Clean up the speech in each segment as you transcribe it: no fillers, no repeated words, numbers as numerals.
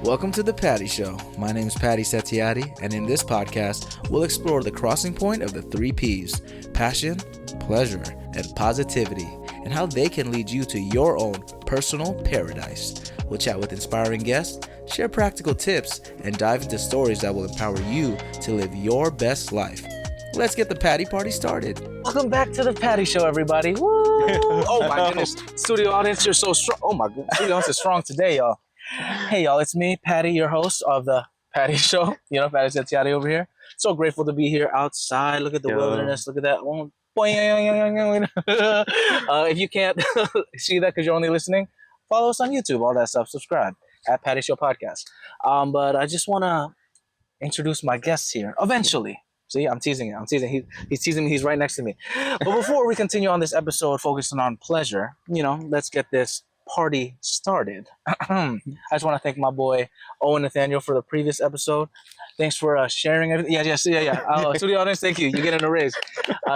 Welcome to The Patty Show. My name is Patty Setiatti, and in this podcast, we'll explore the crossing point of the three P's: passion, pleasure, and positivity, and how they can lead you to your own personal paradise. We'll chat with inspiring guests, share practical tips, and dive into stories that will empower you to live your best life. Let's get the Patty Party started. Welcome back to The Patty Show, everybody. Woo! Oh my goodness. Studio audience, you're so strong. Oh my goodness. Studio audience is strong today, y'all. Hey, y'all. It's me, Patty, your host of The Patty Show. You know, Patty Setiatti over here. So grateful to be here outside. Look at the wilderness. Look at that. If you can't see that because you're only listening, follow us on YouTube, all that stuff. Subscribe at Patty Show Podcast. But I just want to introduce my guests here eventually. See, I'm teasing it. He's teasing me. He's right next to me. But before we continue on this episode focusing on pleasure, let's get this party started. I just want to thank my boy Owen Nathaniel for the previous episode. Thanks for sharing everything. Yeah. Studio audience, thank you. You're getting a raise.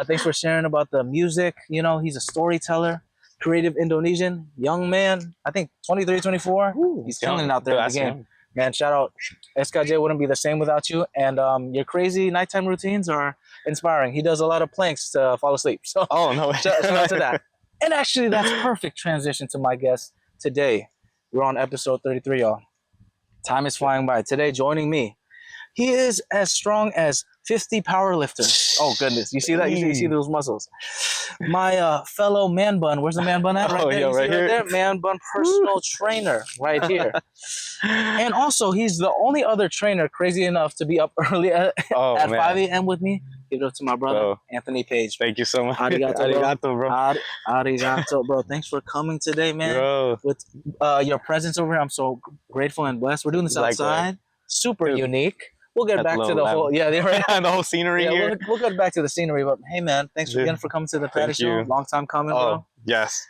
Thanks for sharing about the music. He's a storyteller, creative Indonesian, young man. I think 23, 24. Ooh, he's killing it out there in the game. Man, shout out. SKJ wouldn't be the same without you. And your crazy nighttime routines are inspiring. He does a lot of planks to fall asleep. So, no. shout out to that. And actually, that's perfect transition to my guest today. We're on episode 33, y'all. Time is flying by. Today, joining me, he is as strong as 50 powerlifters. Oh, goodness. You see that? You see those muscles. My fellow man bun. Where's the man bun at? Right there. Yeah, right here. There? Man bun personal trainer right here. And also, he's the only other trainer crazy enough to be up early at 5 a.m. with me. Give it up to my brother, Anthony Page. Thank you so much. Arigato, bro. Arigato, bro. Thanks for coming today, man. Bro. With your presence over here, I'm so grateful and blessed. We're doing this outside. Super unique. We'll get back to the whole, the whole scenery here. We'll get back to the scenery, but hey, man, thanks again for coming to the Patty Show. Long time coming, bro. Yes.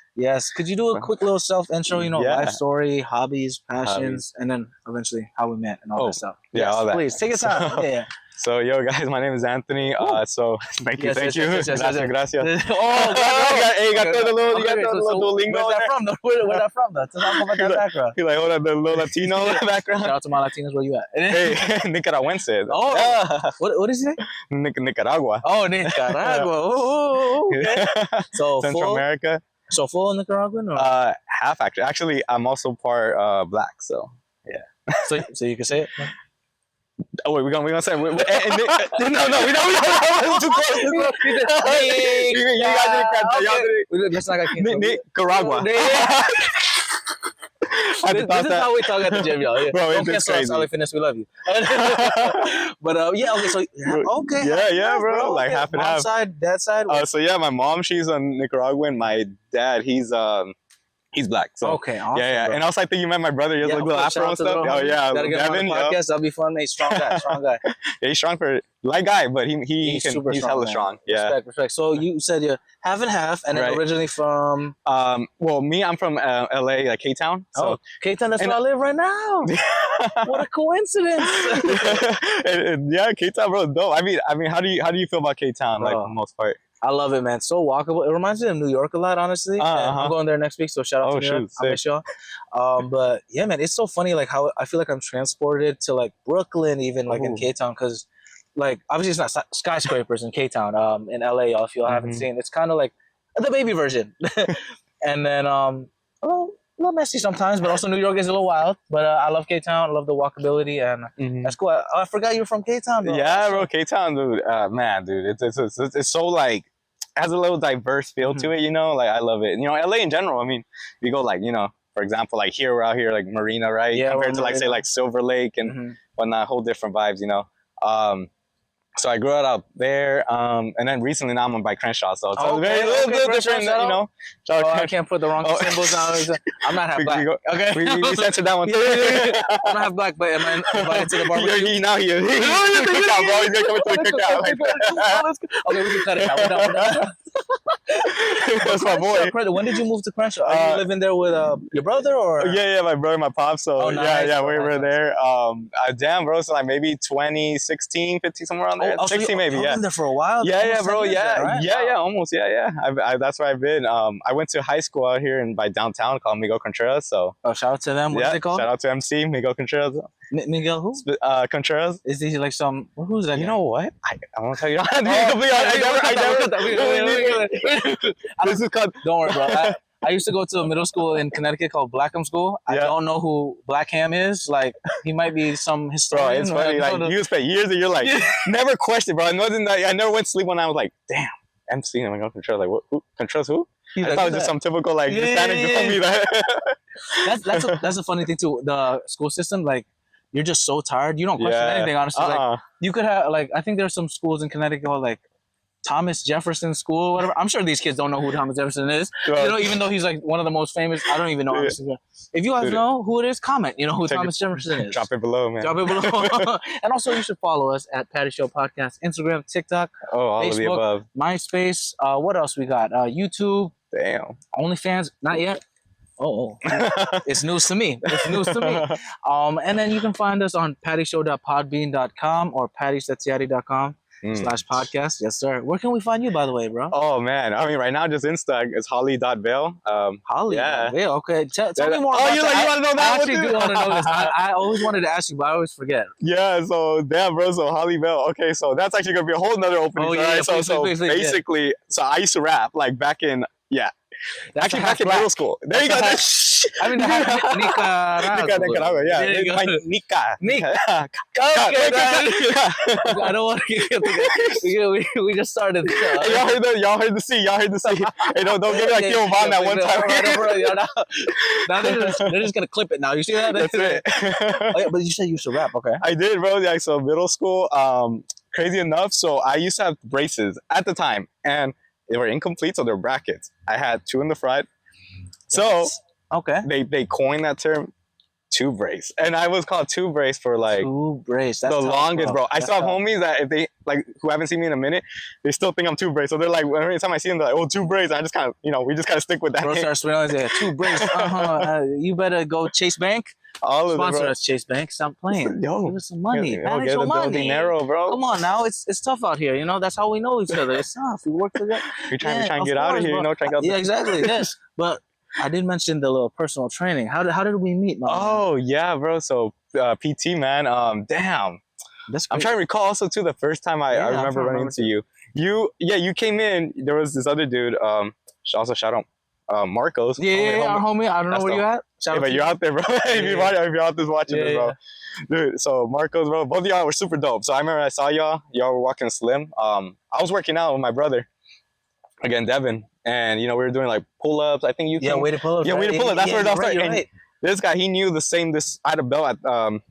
Could you do a quick little self intro? Life story, hobbies, passions, and then eventually how we met and all that stuff. Yeah, all that. Please take your time. Yeah. So, guys, my name is Anthony. So, thank you. Yes. Gracias. Oh, you got the little lingo. Where's that from? Where's that from? Tell me about that background. He's like, hold on, the little Latino background. Shout out to my Latinos. Where you at? Hey, Nicaraguense. Oh, yeah. What is it? Nicaragua. Oh, Nicaragua. Oh, okay. So Central America. So full Nicaraguan? Or? Half, actually. Actually, I'm also part black, so, yeah. So you can say it? Oh wait, we're gonna say no, we don't. Too close. Let's not get Nicaragua. This is how we talk at the gym, y'all. Yeah. Bro, don't cancel us, Ali Fitness. We love you. But okay, so okay. Yeah, bro. Like half and half. Mom's side, dad's side. So my mom, she's a Nicaraguan. My dad, he's black. So okay, awesome, yeah. bro. And also, I think you met my brother. He has like little afro and stuff. Oh yeah, gotta get him on the podcast. That'll be fun, mate. Strong guy. Yeah, he's strong for light guy, but he's hella strong. Yeah, respect. So you said you're half and half, and then originally from me, I'm from LA, like K-Town. So K-Town, that's where I live right now. What a coincidence! Yeah, K-Town, bro, dope. I mean, how do you feel about K-Town, like for the most part? I love it, man. So walkable. It reminds me of New York a lot, honestly. I'm going there next week, so shout out to New York. I miss y'all. But yeah, man, it's so funny, like how I feel like I'm transported to like Brooklyn, even like in K-Town, because like obviously it's not skyscrapers in K-Town. In LA, y'all, if y'all haven't seen, it's kind of like the baby version. And then a little messy sometimes, but also New York is a little wild. But I love K-Town. I love the walkability, and that's cool. I forgot you were from K-Town, bro. Yeah, bro, K-Town, dude. Man, dude, it's so like has a little diverse feel to it, like I love it. LA in general, I mean, you go like, for example, like here, we're out here like Marina, right? Yeah, compared to like say like Silver Lake and whatnot, whole different vibes, So I grew up out there, and then recently now I'm by Crenshaw, so it's a little different, I can't put the wrong symbols on. I'm not half black. We censored that one. I'm not half black, but am I invited to the barbecue? He's cookout, bro. He's gonna come into the cookout. Okay, we can cut it out. We're done. That's my boy. When did you move to Crenshaw? Are you living there with your brother or? Yeah, my brother, my pops. So Oh, nice. yeah, we were there. Damn, bro. So like maybe 2016, 15, somewhere around there. 16 maybe. You've Yeah. been there for a while. Yeah, bro. Yeah, then, right? yeah, almost. Yeah. That's where I've been. I went to high school out here by downtown called Miguel Contreras. So shout out to them. What's it called? Shout out to MC Miguel Contreras. Miguel who? Contreras. Is he like some? Who's that? You guy? know what? I won't tell you. I never. This is called. Don't worry, bro. I used to go to a middle school in Connecticut called Blackham School. I don't know who Blackham is. Like, he might be some historian. Bro, it's funny. Like, you spent years and you're like, never questioned, bro. I never went to sleep when I was like, damn, MC and Miguel Contreras. Like, what? Contreras who? I thought it was just some typical like Hispanic to tell me that. That's a funny thing too. The school system, like, you're just so tired. You don't question anything, honestly. Like, you could have, like, I think there's some schools in Connecticut called, like, Thomas Jefferson School, whatever. I'm sure these kids don't know who Thomas Jefferson is. Right. You know, even though he's like one of the most famous. I don't even know. Honestly. If you guys know who it is, comment. You know who Thomas Jefferson is. Drop it below, man. Drop it below. And also, you should follow us at Patty Show Podcast, Instagram, TikTok, all Facebook, of the above. MySpace. What else we got? YouTube. Damn. OnlyFans. Not yet. Oh. It's news to me. And then you can find us on pattyshow.podbean.com or pattysetiati.com. /podcast. Yes, sir. Where can we find you, by the way, bro? Oh, man. I mean, right now, just Insta. It's holly.vale. Holly.vale. Okay. Tell me more about you want to know that? I actually do want to know this. I always wanted to ask you, but I always forget. Yeah, so, damn, bro. So, Holly.vale. Okay, so that's actually going to be a whole nother opening. Oh, yeah. Right? Please, basically, so I used to rap, like, back in, back in middle school. There you go. I mean, Nicaragua, yeah. Nika. I don't want to get we just started. Y'all heard the C. Hey, don't give me like Theo Von that one time. Now they're just gonna clip it now. You see that? That's it. But you said you used to rap, okay? I did, bro. Like, so middle school, crazy enough. So I used to have braces at the time, and they were incomplete, so they were brackets. I had 2 in the front. So they coined that term, 2 brace, and I was called 2 brace for like 2 brace. That's the tough, longest, bro. I still have homies that if they like who haven't seen me in a minute, they still think I'm 2 brace. So they're like, every time I see them, they're like, oh, 2 brace. And I just kind of, we just kind of stick with that. Bro, start smiling. 2 brace. You better go Chase Bank. All of Sponsor them, us, Chase Bank. Stop playing. Yo, give us some money. Get the dinero, bro. Come on now, it's tough out here. You know, that's how we know each other. It's tough. We work together. We're trying to get out of here. Bro. Trying to get exactly. Yes, but I did mention the little personal training. How did we meet, man? Oh yeah, bro. So PT, man. Damn. I'm trying to recall also too the first time I remember running into you. You came in. There was this other dude. Also shout out. Marcos. Yeah, our homie. I don't know where you at. But you're out there, bro. If you're out there watching this, bro. Dude, so Marcos, bro, both of y'all were super dope. So I remember I saw y'all were walking slim. I was working out with my brother, again, Devin. And, we were doing like pull-ups. I think you can. Weighted pull-ups. Yeah, weighted pull-ups. That's where it all started. Right. This guy, he knew I had a belt at, I'm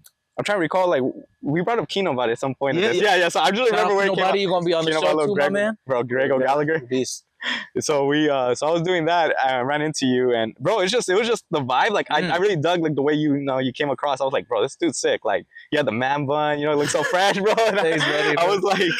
trying to recall, like, we brought up Keno about it at some point. Yeah. So I just remember where it came out. You're going to be on the show too, my man? Bro, Grego Gallagher. Beast. So so I was doing that. I ran into you, and bro, it was just the vibe. Like I really dug like the way you came across. I was like, bro, this dude's sick. Like you had the man bun, it looked so fresh, bro. Thanks, buddy, I was like,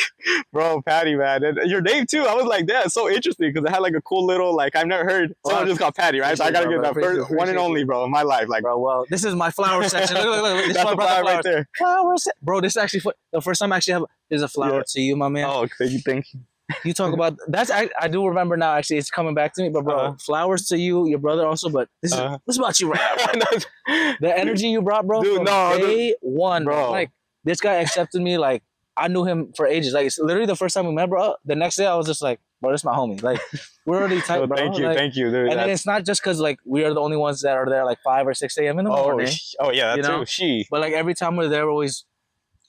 bro, Patty, man, and your name too. I was like, yeah, it's so interesting because it had like a cool little like I've never heard someone just called Patty, right? So I gotta get that first one and only, bro, in my life. Like, bro, well, this is my flower section. Look. This that's is my flower right there. Flowers, bro. This is actually the first time I actually have. There's a flower to you, my man. Oh, thank you. You talk about that's I do remember now. Actually, it's coming back to me. But bro, flowers to you, your brother also. But this is about you, right? The energy you brought, bro. Dude, from day one, bro. Like this guy accepted me. Like I knew him for ages. Like it's literally the first time we met, bro. The next day, I was just like, bro, this is my homie. Like we're already tight, bro. Thank you, dude. And then it's not just because like we are the only ones that are there like 5 or 6 a.m. in the morning. Oh yeah, that's true. But like every time we're there, we're always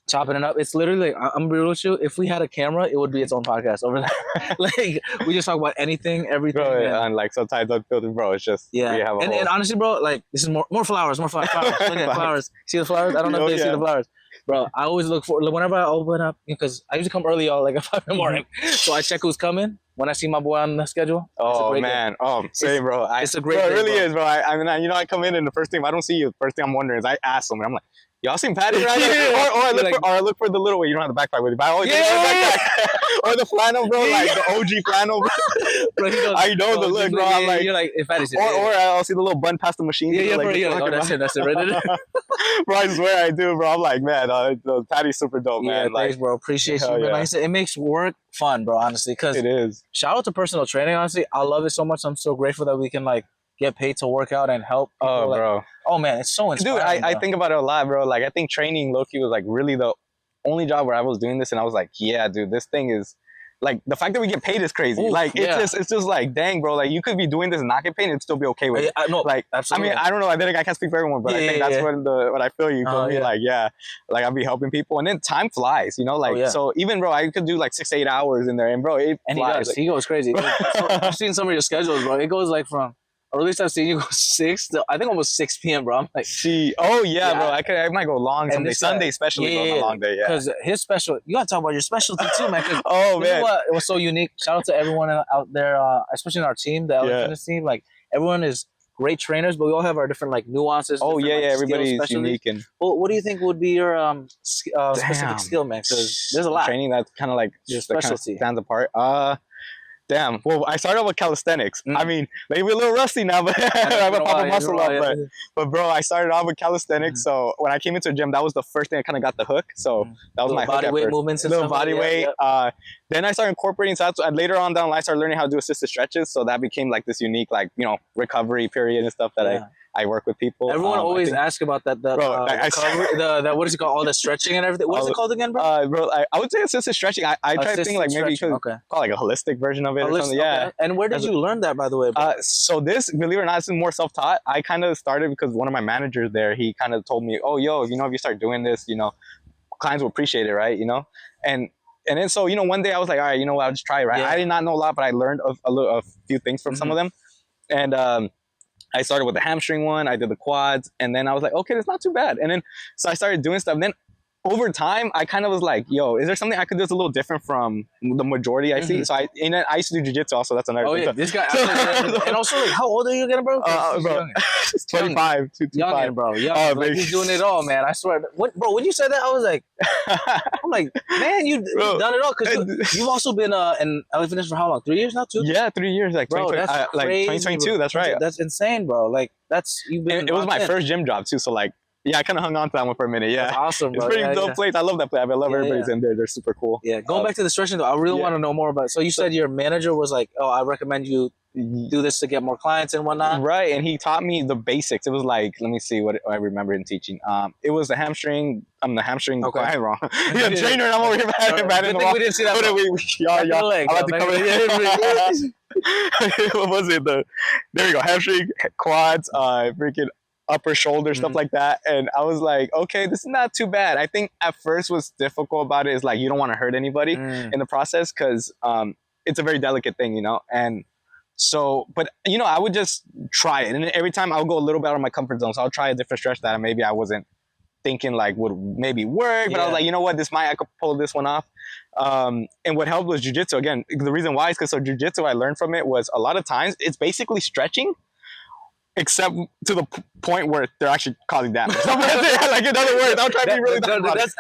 chopping it up. It's literally, I'm real with you. If we had a camera, it would be its own podcast over there. Like we just talk about anything, everything. Bro, and like sometimes don't filter, bro. It's just we have and honestly, bro, like this is more flowers, Look at flowers. See the flowers? I don't know if they see the flowers. Bro, I always look for whenever I open up because I usually come early, y'all, like at 5 in the morning. So I check who's coming. When I see my boy on the schedule, oh man, same, bro. It's a great. It really day, is, bro. I mean, I come in and the first thing, if I don't see you, the first thing I'm wondering is I ask them, and I'm like, y'all seen Patty right? Yeah. Or I look for the little way. You don't have the backpack with you, but I always take the backpack. Or the flannel, bro, like the OG flannel. Bro, I know the look, bro. I'm like, you're like, if Patty said, or I'll see the little bun past the machine. Yeah, like, bro. You're like, oh, that's it, right there. Bro, I swear I do, bro. I'm like, man, Patty's super dope, man. Yeah, thanks, bro. Appreciate you. Man. Like I said, it makes work fun, bro. Honestly, because it is. Shout out to personal training. Honestly, I love it so much. I'm so grateful that we can like get paid to work out and help people. Oh, like, bro. Oh man, it's so inspiring. Dude, I think about it a lot, bro. Like, I think training low-key was like really the only job where I was doing this, and I was like, yeah, dude, this thing is like the fact that we get paid is crazy. Ooh, like it's just like, dang, bro. Like you could be doing this and not get paid and still be okay with it. I know, like absolutely. I mean, I don't know. I think I can't speak for everyone, but I think that's what I feel you told me. Like, like I'll be helping people, and then time flies. You know, like so even bro, I could do like 6 to 8 hours in there, and bro, it flies. He goes crazy. So I've seen some of your schedules, bro. It goes like from. Or at least I've seen you go 6 to, I think almost 6 p.m., bro. I'm like, bro. I might go long someday. Sunday especially goes a long day, because his special, you gotta talk about your specialty too, man. Oh man, it was so unique. Shout out to everyone out there, especially in our team, the LA Fitness team. Like everyone is great trainers, but we all have our different like nuances. Oh like, everybody's unique. And well, what do you think would be your specific skill, man? Because there's a lot. Training that's kind of like your specialty stands apart. Damn. Well, I started with calisthenics. I mean, maybe a little rusty now, but I have a pop muscle up. But bro, I started off with calisthenics. So when I came into the gym, that was the first thing I kind of got the hook. So that was my hook. Body weight movements and little body weight. Then I started incorporating so and later on down the line, I started learning how to do assisted stretches. So that became like this unique, like, you know, recovery period and stuff that I work with people. Everyone always asks about that. Bro, what is it called? All the stretching and everything. What is it called again, bro? Bro, I would say assisted stretching. I try to think like maybe you could call like a holistic version of it or something. Yeah. Okay. And where did you learn that, by the way, bro? So this, believe it or not, this is more self-taught. I kind of started because one of my managers there, he kind of told me, oh, yo, you know, if you start doing this, you know, clients will appreciate it, right? You know, and then so, you know, one day I was like, all right, you know what, I'll just try it, right? I did not know a lot, but I learned a few things from some of them. And I started with the hamstring one, I did the quads, and then I was like, okay, that's not too bad. And then, so I started doing stuff. And then over time, I kind of was like, yo, is there something I could do that's a little different from the majority I see? So I used to do jiu-jitsu also, that's another thing. Yeah, this guy, and also like, how old are you again, bro? Bro, 25, 25. Youngin, bro. Like, he's doing it all, man. I swear. Bro, when you said that, I was like, I'm like, man, you've done it all. Because you've also been in LA Fitness for how long? 3 years now, too? Yeah, 3 years. Like, bro, that's crazy, 2022, that's right. That's insane, bro. Like, you've been. It was my first gym job, too. So, like, yeah, I kind of hung on to that one for a minute. Yeah, that's awesome, bro. It's pretty dope place. I love that place. I love everybody's in there. They're super cool. Yeah, going back to the stretching though, I really want to know more about it. So you said your manager was like, "Oh, I recommend you do this to get more clients and whatnot." Right, and he taught me the basics. It was like, let me see what I remember in teaching. It was the hamstring. The hamstring. Okay, I'm wrong. He's a trainer, and I'm over here batting the ball. We didn't see that. I like to cover it. What was it? There we go. Hamstring, quads, freaking upper shoulder, stuff like that. And I was like, okay, this is not too bad. I think at first what's difficult about it is like you don't want to hurt anybody in the process because it's a very delicate thing, you know. And so, but you know, I would just try it, and every time I'll go a little bit out of my comfort zone. So I'll try a different stretch that maybe I wasn't thinking like would maybe work, but I was like, you know what, I could pull this one off. And what helped was jujitsu. Again, the reason why is because jujitsu, I learned from it was a lot of times it's basically stretching, except to the point where they're actually causing damage. Like, in other words, I'll try to be really that's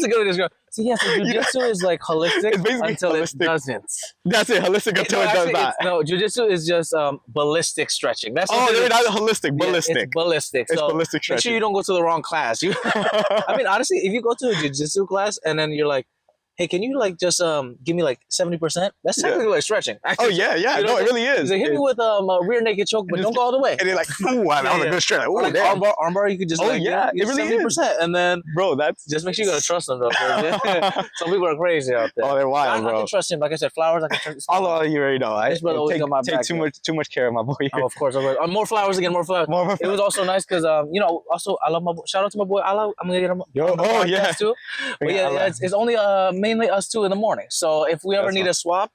a good way to describe. So yeah, so jiu-jitsu is like holistic until it doesn't. That's it, holistic until it does not. No, jiu-jitsu is just ballistic stretching. That's they're not holistic, ballistic. It's ballistic. It's ballistic stretching. Make sure you don't go to the wrong class. I mean, honestly, if you go to a jiu-jitsu class and then you're like, hey, can you like just give me like 70%? That's technically like stretching. Actually, oh yeah. You know, no, it really is. They hit me with a rear naked choke, but don't go all the way. And they're like, ooh, that was a good stretch. Ooh, like armbar, you could just it really 70%. Is. And then, bro, that's just make sure you gotta trust them though. Some people are crazy out there. Oh, they're wild, bro. I can trust him. Like I said, flowers. I can trust. All of you already know. This brother always got my back. Take too much care of my boy. Oh, of course. More flowers again. More flowers. It was also nice because you know, also I love my boy. Shout out to my boy Ala. I'm gonna get him. Oh yeah. Too. But yeah, it's only mainly us two in the morning. So if we ever need a swap,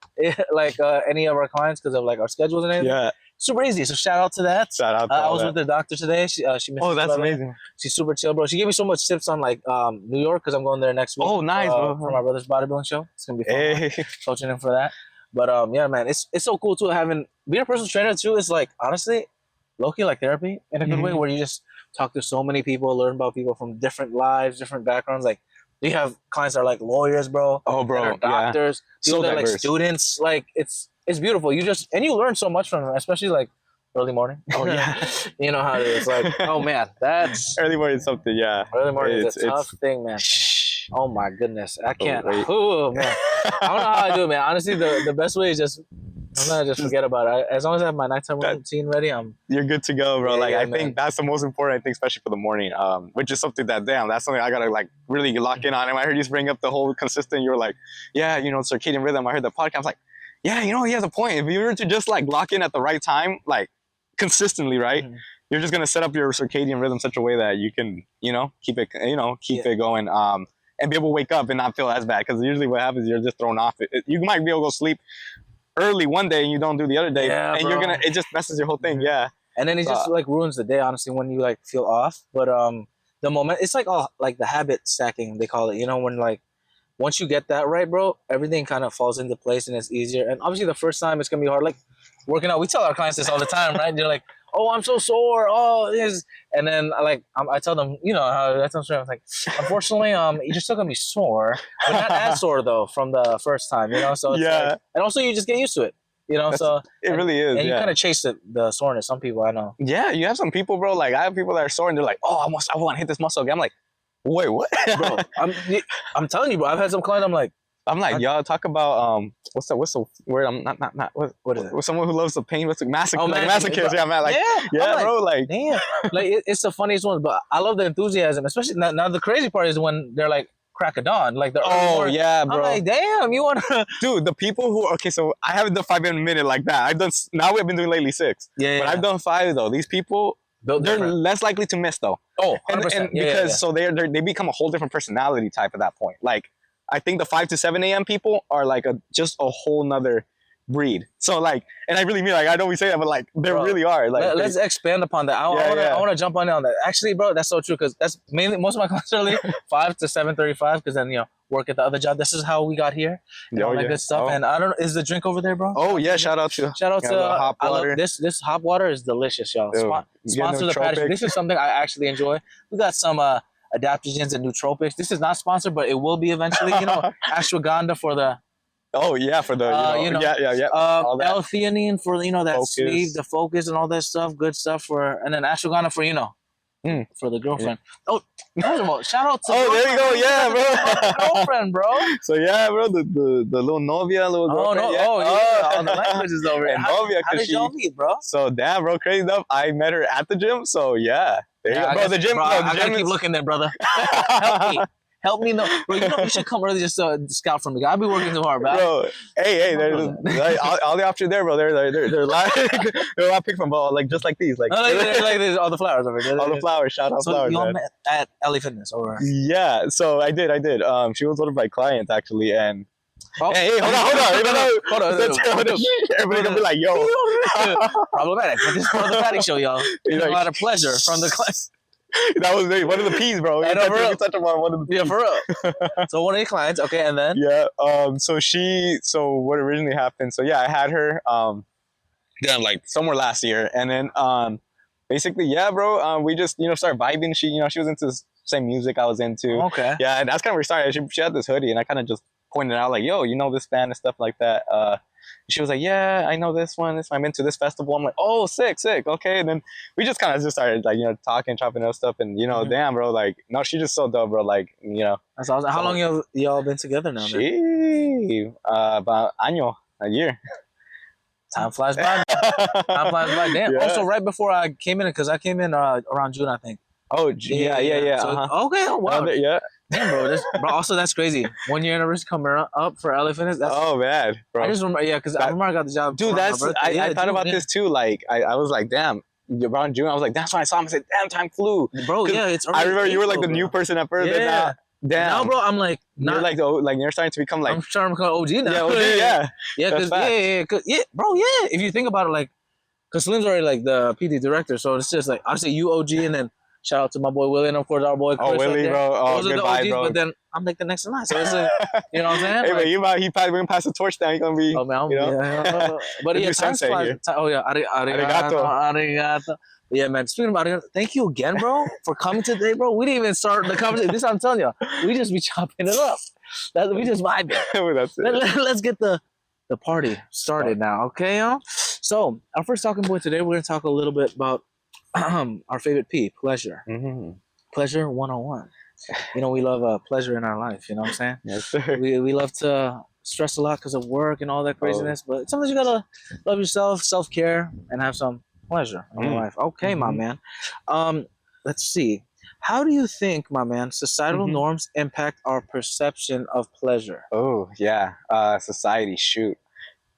like any of our clients, because of like our schedules and anything, super easy. So shout out to that. Shout out to I was with the doctor today. She oh, that's amazing. She's super chill, bro. She gave me so much tips on like New York because I'm going there next week. Oh, nice, bro. For my brother's bodybuilding show. It's gonna be fun. Coaching him for that. But yeah, man, it's so cool too being a personal trainer too. Is like honestly, low-key like therapy in a good way, where you just talk to so many people, learn about people from different lives, different backgrounds. Like we have clients that are like lawyers, bro. Oh, bro, that are doctors, people so that are like diverse. students. Like it's beautiful. You learn so much from them, especially like early morning. Oh yeah, you know how it is. Like, oh man, that's early morning is something. Yeah, early morning is a tough thing, man. Oh my goodness, I can't. Oh man, I don't know how I do it, man. Honestly, the best way is just I'm gonna just forget about it. As long as I have my nighttime routine ready, you're good to go, bro. I think that's the most important. I think, especially for the morning, which is something that's something I gotta like really lock in on. And I heard you bring up the whole consistent. You were like, yeah, circadian rhythm. I heard the podcast. I was like, yeah, he has a point. If you were to just like lock in at the right time, like consistently, right? Mm-hmm. You're just gonna set up your circadian rhythm such a way that you can, keep it, it going. And be able to wake up and not feel as bad, because usually what happens is you're just thrown off. You might be able to go sleep early one day and you don't do the other day, and bro. It just messes your whole thing. Yeah, and then it just like ruins the day, honestly, when you like feel off. But the moment it's like like the habit stacking, they call it. When like once you get that right, bro, everything kind of falls into place and it's easier. And obviously the first time it's gonna be hard, like working out. We tell our clients this all the time, right? They're like, oh, I'm so sore. Oh, this. And then I tell them, how that's I'm like, unfortunately, you're still gonna be sore, but not as sore though from the first time, So it's like, and also you just get used to it, So it really is. And you kind of chase the soreness. Some people I know. Yeah, you have some people, bro. Like I have people that are sore and they're like, oh, I want to hit this muscle again. I'm like, wait, what? Bro, I'm telling you, bro. I've had some clients. I'm like, y'all talk about what's the word? I'm not what is it? With someone who loves the pain. What's masochist? Yeah, man. Yeah, bro. Like, damn. It's the funniest one, but I love the enthusiasm, especially now. The crazy part is when they're like crack of dawn, like yeah, bro. I'm like, damn, you want to? Dude, the people who so I haven't done 5 in a minute like that. I've done now. We've been doing lately 6. Yeah, but I've done 5 though. These people. They're less likely to miss though. Oh, 100%. And because so they become a whole different personality type at that point. Like I think the 5 to 7 a.m. people are like just a whole nother breed. So like, and I really mean, like, I know we say that, but like they really are. Like let's expand upon that. I want to jump on that. Actually, bro, that's so true, because that's mainly most of my clients are early 5 to 7:35, because then work at the other job. This is how we got here. All that good stuff. And I don't know, is the drink over there, bro? Oh yeah, shout out to hop water. This hop water is delicious, y'all. Sponsor the patio. This is something I actually enjoy. We got some adaptogens and nootropics. This is not sponsored, but it will be eventually. Ashwagandha for the. Oh yeah, for the L-theanine for that focus. Sleep, the focus, and all that stuff. Good stuff and then ashwagandha for for the girlfriend. Yeah. Oh, shout out to. Oh, there you go. Yeah, bro. Girlfriend, bro. So yeah, bro, the little novia, little girlfriend. Oh no! Yeah. Oh yeah, all the languages over here. How did y'all meet, bro? So damn, bro, crazy enough. I met her at the gym. So yeah, there you go, bro. The gym. Bro, I gotta keep looking there, brother. Help me know, bro. You should come early just to scout for me. I'll be working too hard, bro. Hey, there's all the options there, bro. They're like they're a lot picked from, like just like these, like these, all the flowers over there. All the flowers, shout out flowers. So you all met at LA Fitness, or? Yeah, so I did. She was one of my clients actually, and. Oh. Hey, hold on. Everybody gonna be like, yo. Problematic, but this is for the Patty Show, y'all. A lot of pleasure from the class. That was one of the P's, bro. One of the P's. Yeah, for real. So one of your clients, okay, and then? Yeah, so what originally happened, so yeah, I had her, then like somewhere last year, and then, basically, yeah, bro, we just, started vibing. She was into the same music I was into. Okay. Yeah, and that's kind of where we started. She had this hoodie, and I kind of just pointed out, like, yo, this band and stuff like that. She was like, yeah, I know this one. I'm into this festival. I'm like, oh, sick. Okay. And then we just kind of just started, like, talking, chopping up stuff. And, damn, bro, like, no, she's just so dope, bro. Like, That's awesome. How long y'all been together now, man? About a year. Time flies by. Damn. Yeah. Also, right before I came in, because I came in around June, I think. Oh, yeah. So, okay, oh, wow. Yeah. Damn, bro. Also, that's crazy. 1 year anniversary coming up for LA Fitness. Oh, man, bro. I just remember, because I remember I got the job. Dude, I thought about this too. Like, I was like, damn, around June, I was like, that's when I saw him. I said, damn, time flew. Bro, yeah, it's I remember you were like the new person at first. Yeah. Damn. Now, bro, I'm like, you're like you're starting to become like. I'm starting to become OG now. Yeah, OG, yeah. Yeah, because, bro, yeah. If you think about it, like, because Slim's already like the PD director, so it's just like, I say you OG, and then shout out to my boy Willie, and of course our boy Chris. Oh, Willie, bro. Oh, those are the OGs, bro. But then I'm like the next in line, so it's like, you know what I'm saying? Hey, like, but he probably gonna pass the torch down. He's gonna be. Oh man, but yeah, time flies. Oh yeah, arigato. Yeah, man. Speaking about it, thank you again, bro, for coming today, bro. We didn't even start the conversation. This I'm telling you, we just be chopping it up. We just vibing. That's it. Let's get the party started now, okay, y'all? So our first talking point today, we're gonna talk a little bit about our favorite P, pleasure. Pleasure 101. You know, we love pleasure in our life. You know what I'm saying? Yes, sir. We love to stress a lot because of work and all that craziness, but sometimes you gotta love yourself, self-care, and have some pleasure in your life. Okay, my man. Let's see. How do you think, my man, societal norms impact our perception of pleasure? Oh, yeah. Society, shoot.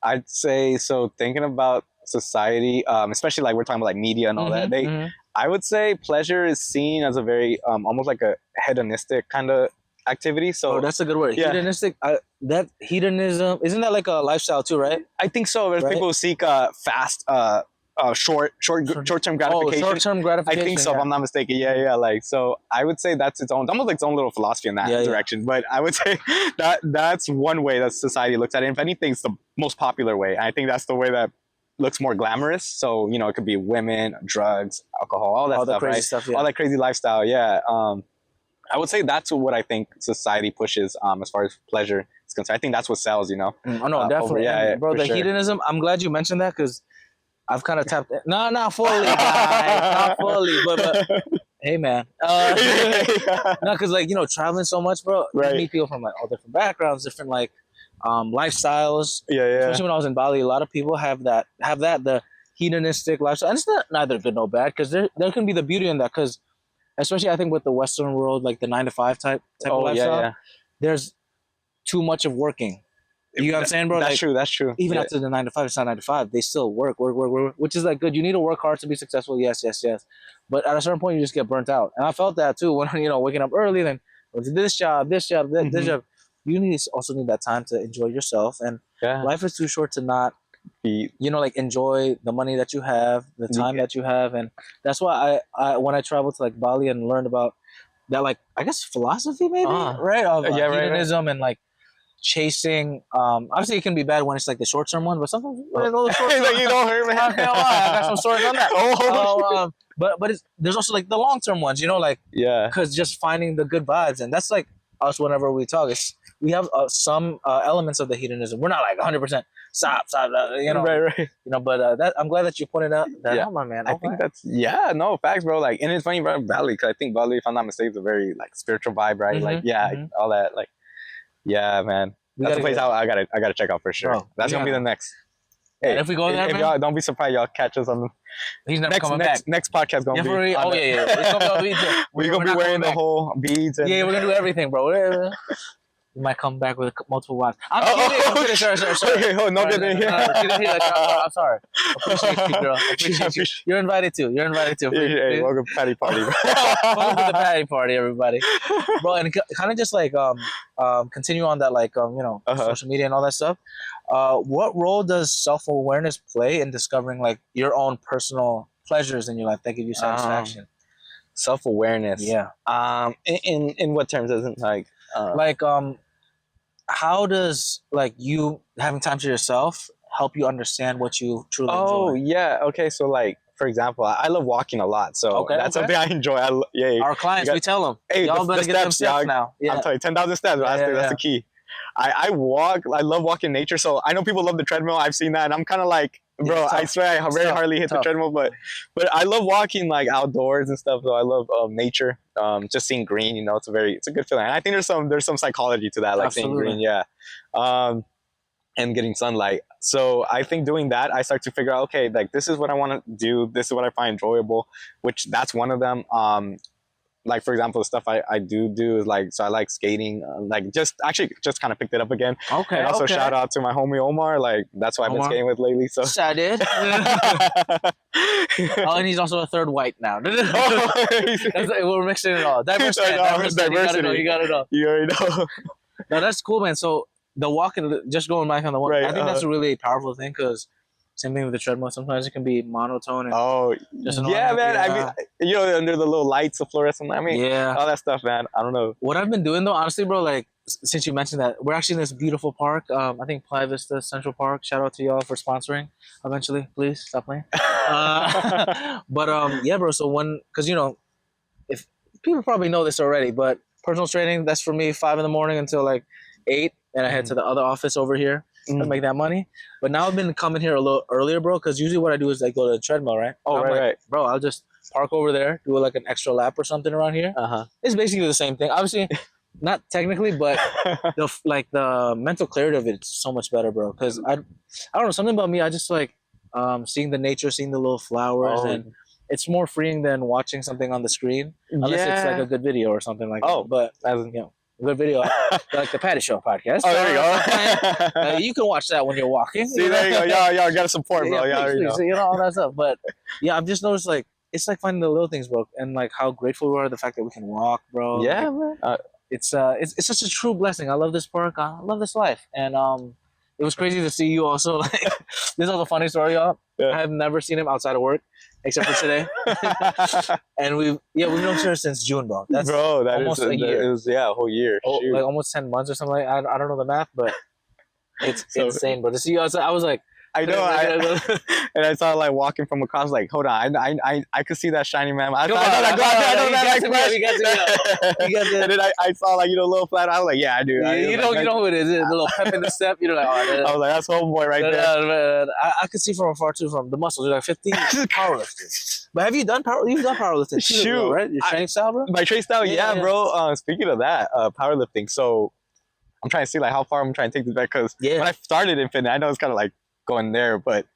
I'd say, so thinking about society, especially like we're talking about like media and all that, I would say pleasure is seen as a very, almost like a hedonistic kind of activity. So that's a good word. Yeah. Hedonistic. That hedonism, isn't that like a lifestyle too, right? I think so. There's people who seek fast, short-term gratification. Oh, short-term gratification. I think so, if I'm not mistaken. Yeah. Like, so I would say that's its own, almost like its own little philosophy in that direction. But I would say that's one way that society looks at it. If anything, it's the most popular way. I think that's the way that looks more glamorous. So, you know, it could be women, drugs, alcohol, all that stuff, crazy right? stuff, all that crazy lifestyle. Yeah. I would say that's what I think society pushes as far as pleasure is concerned. I think that's what sells, you know? Oh, no, definitely. Bro, the hedonism, I'm glad you mentioned that because I've kind of tapped it. No, not fully, guys. Not fully. But hey, man. No, because, like, you know, traveling so much, bro, you meet people from, like, all different backgrounds, different, like, lifestyles. Yeah. Especially when I was in Bali, a lot of people have that, the hedonistic lifestyle. And it's not neither good nor bad because there can be the beauty in that because especially I think with the Western world, like the 9-to-5 type of lifestyle, there's too much of working. You know what I'm saying, bro? That's like, true. Even after the 9-to-5, it's not 9-to-5. They still work, which is like good. You need to work hard to be successful. Yes. But at a certain point, you just get burnt out. And I felt that too when, you know, waking up early, then this job. You also need that time to enjoy yourself. And life is too short to not, you know, like enjoy the money that you have, the time that you have. And that's why I when I traveled to like Bali and learned about that, like, I guess philosophy maybe, right? Of hedonism and like chasing. Obviously it can be bad when it's like the short-term one, but sometimes like, you don't hurt, man. I got some stories on that. But there's also like the long-term ones, you know, like, because just finding the good vibes. And that's like us whenever we talk, we have some elements of the hedonism. We're not like 100% stop, you know, right. You know, but that I'm glad that you pointed out that out, my man. I think that's facts, bro. Like, and it's funny about Bali because I think Bali, if I'm not mistaken, is a very like spiritual vibe, right? Like, all that, like, man. That's a place I gotta check out for sure. Bro, that's gonna be the next. Hey, and if we go there, if y'all don't be surprised, y'all catch us on the. He's never coming back. Next podcast gonna be. It's gonna be we're gonna be wearing the whole beads. And we're gonna do everything, bro. You might come back with multiple wives. I'm kidding. Sorry. I'm sorry. Appreciate you, girl. Appreciate you. You're invited too. Hey, welcome to Patty Party. Welcome to the Patty Party, everybody. Bro, and kind of just like continue on that, like you know, social media and all that stuff. What role does self-awareness play in discovering like your own personal pleasures in your life that give you satisfaction? Self-awareness. Yeah. In what terms? Isn't like how does like you having time to yourself help you understand what you truly enjoy? Oh yeah. Okay. So like, for example, I love walking a lot, so that's something I enjoy. Our clients, we tell them, hey, y'all better get them steps now. I'm telling you, 10,000 steps. That's the key. I walk. I love walking nature. So I know people love the treadmill. I've seen that, and I'm kind of like, bro, I swear I very hardly hit the treadmill, but I love walking like outdoors and stuff. So I love nature. Just seeing green, you know, it's a good feeling. And I think there's some psychology to that, like seeing green, and getting sunlight. So I think doing that, I start to figure out, okay, like this is what I want to do. This is what I find enjoyable, which that's one of them. Like, for example, the stuff I do is like, so I like skating, like just kind of picked it up again. Okay. And also shout out to my homie Omar. Like, that's who I've been skating with lately. So I did. And he's also a third white now. We're mixing it all. Diversity. You gotta know. You already know. No, that's cool, man. So the walking, just going back on the walk, I think that's a really powerful thing because same thing with the treadmill. Sometimes it can be monotone. And just man. I mean, you know, under the little lights, the fluorescent. I mean, all that stuff, man. I don't know. What I've been doing though, honestly, bro, like since you mentioned that, we're actually in this beautiful park. I think Playa Vista Central Park. Shout out to y'all for sponsoring. Eventually, please stop playing. But yeah, bro. So because if people probably know this already, but personal training, that's for me 5 a.m. until like 8, and I head to the other office over here to make that money. But now I've been coming here a little earlier, bro, because usually what I do is I go to the treadmill, right? Oh, right. Bro, I'll just park over there, do like an extra lap or something around here. It's basically the same thing. Obviously, not technically, but the mental clarity of it is so much better, bro. Because I don't know, something about me. I just like seeing the nature, seeing the little flowers, and it's more freeing than watching something on the screen, unless it's like a good video or something like that. But a good video, like the Patty Show podcast. Oh, there you go. You can watch that when you're walking. See, there you go. Y'all gotta support, bro. Please, all that stuff. But yeah, I've just noticed like it's like finding the little things, bro, and like how grateful we are the fact that we can walk, bro. Yeah, like, man. It's such a true blessing. I love this park. I love this life, and it was crazy to see you also. Like, this is a funny story, y'all. Yeah. I have never seen him outside of work except for today. And we've known each other since June, bro. That's almost a year. It was a whole year. Like almost 10 months or something. Like I don't know the math, but it's insane, bro. To see you outside, I was like, I know. And I saw like walking from across, like, hold on, I could see that shiny man. I know that. And then I saw like little flat. I was like, yeah, I do. You know who it is. The little pep in the step. You're like, oh, I was like, that's homeboy right there. I could see from afar too, from the muscles. You're like 15 powerlifting. But have you done You've done powerlifting too, bro, right? Your training style, bro. My training style, yeah, bro. Speaking of that, powerlifting. So I'm trying to see like how far I'm trying to take this back because when I started in fitness, I know it's kind of like going there, but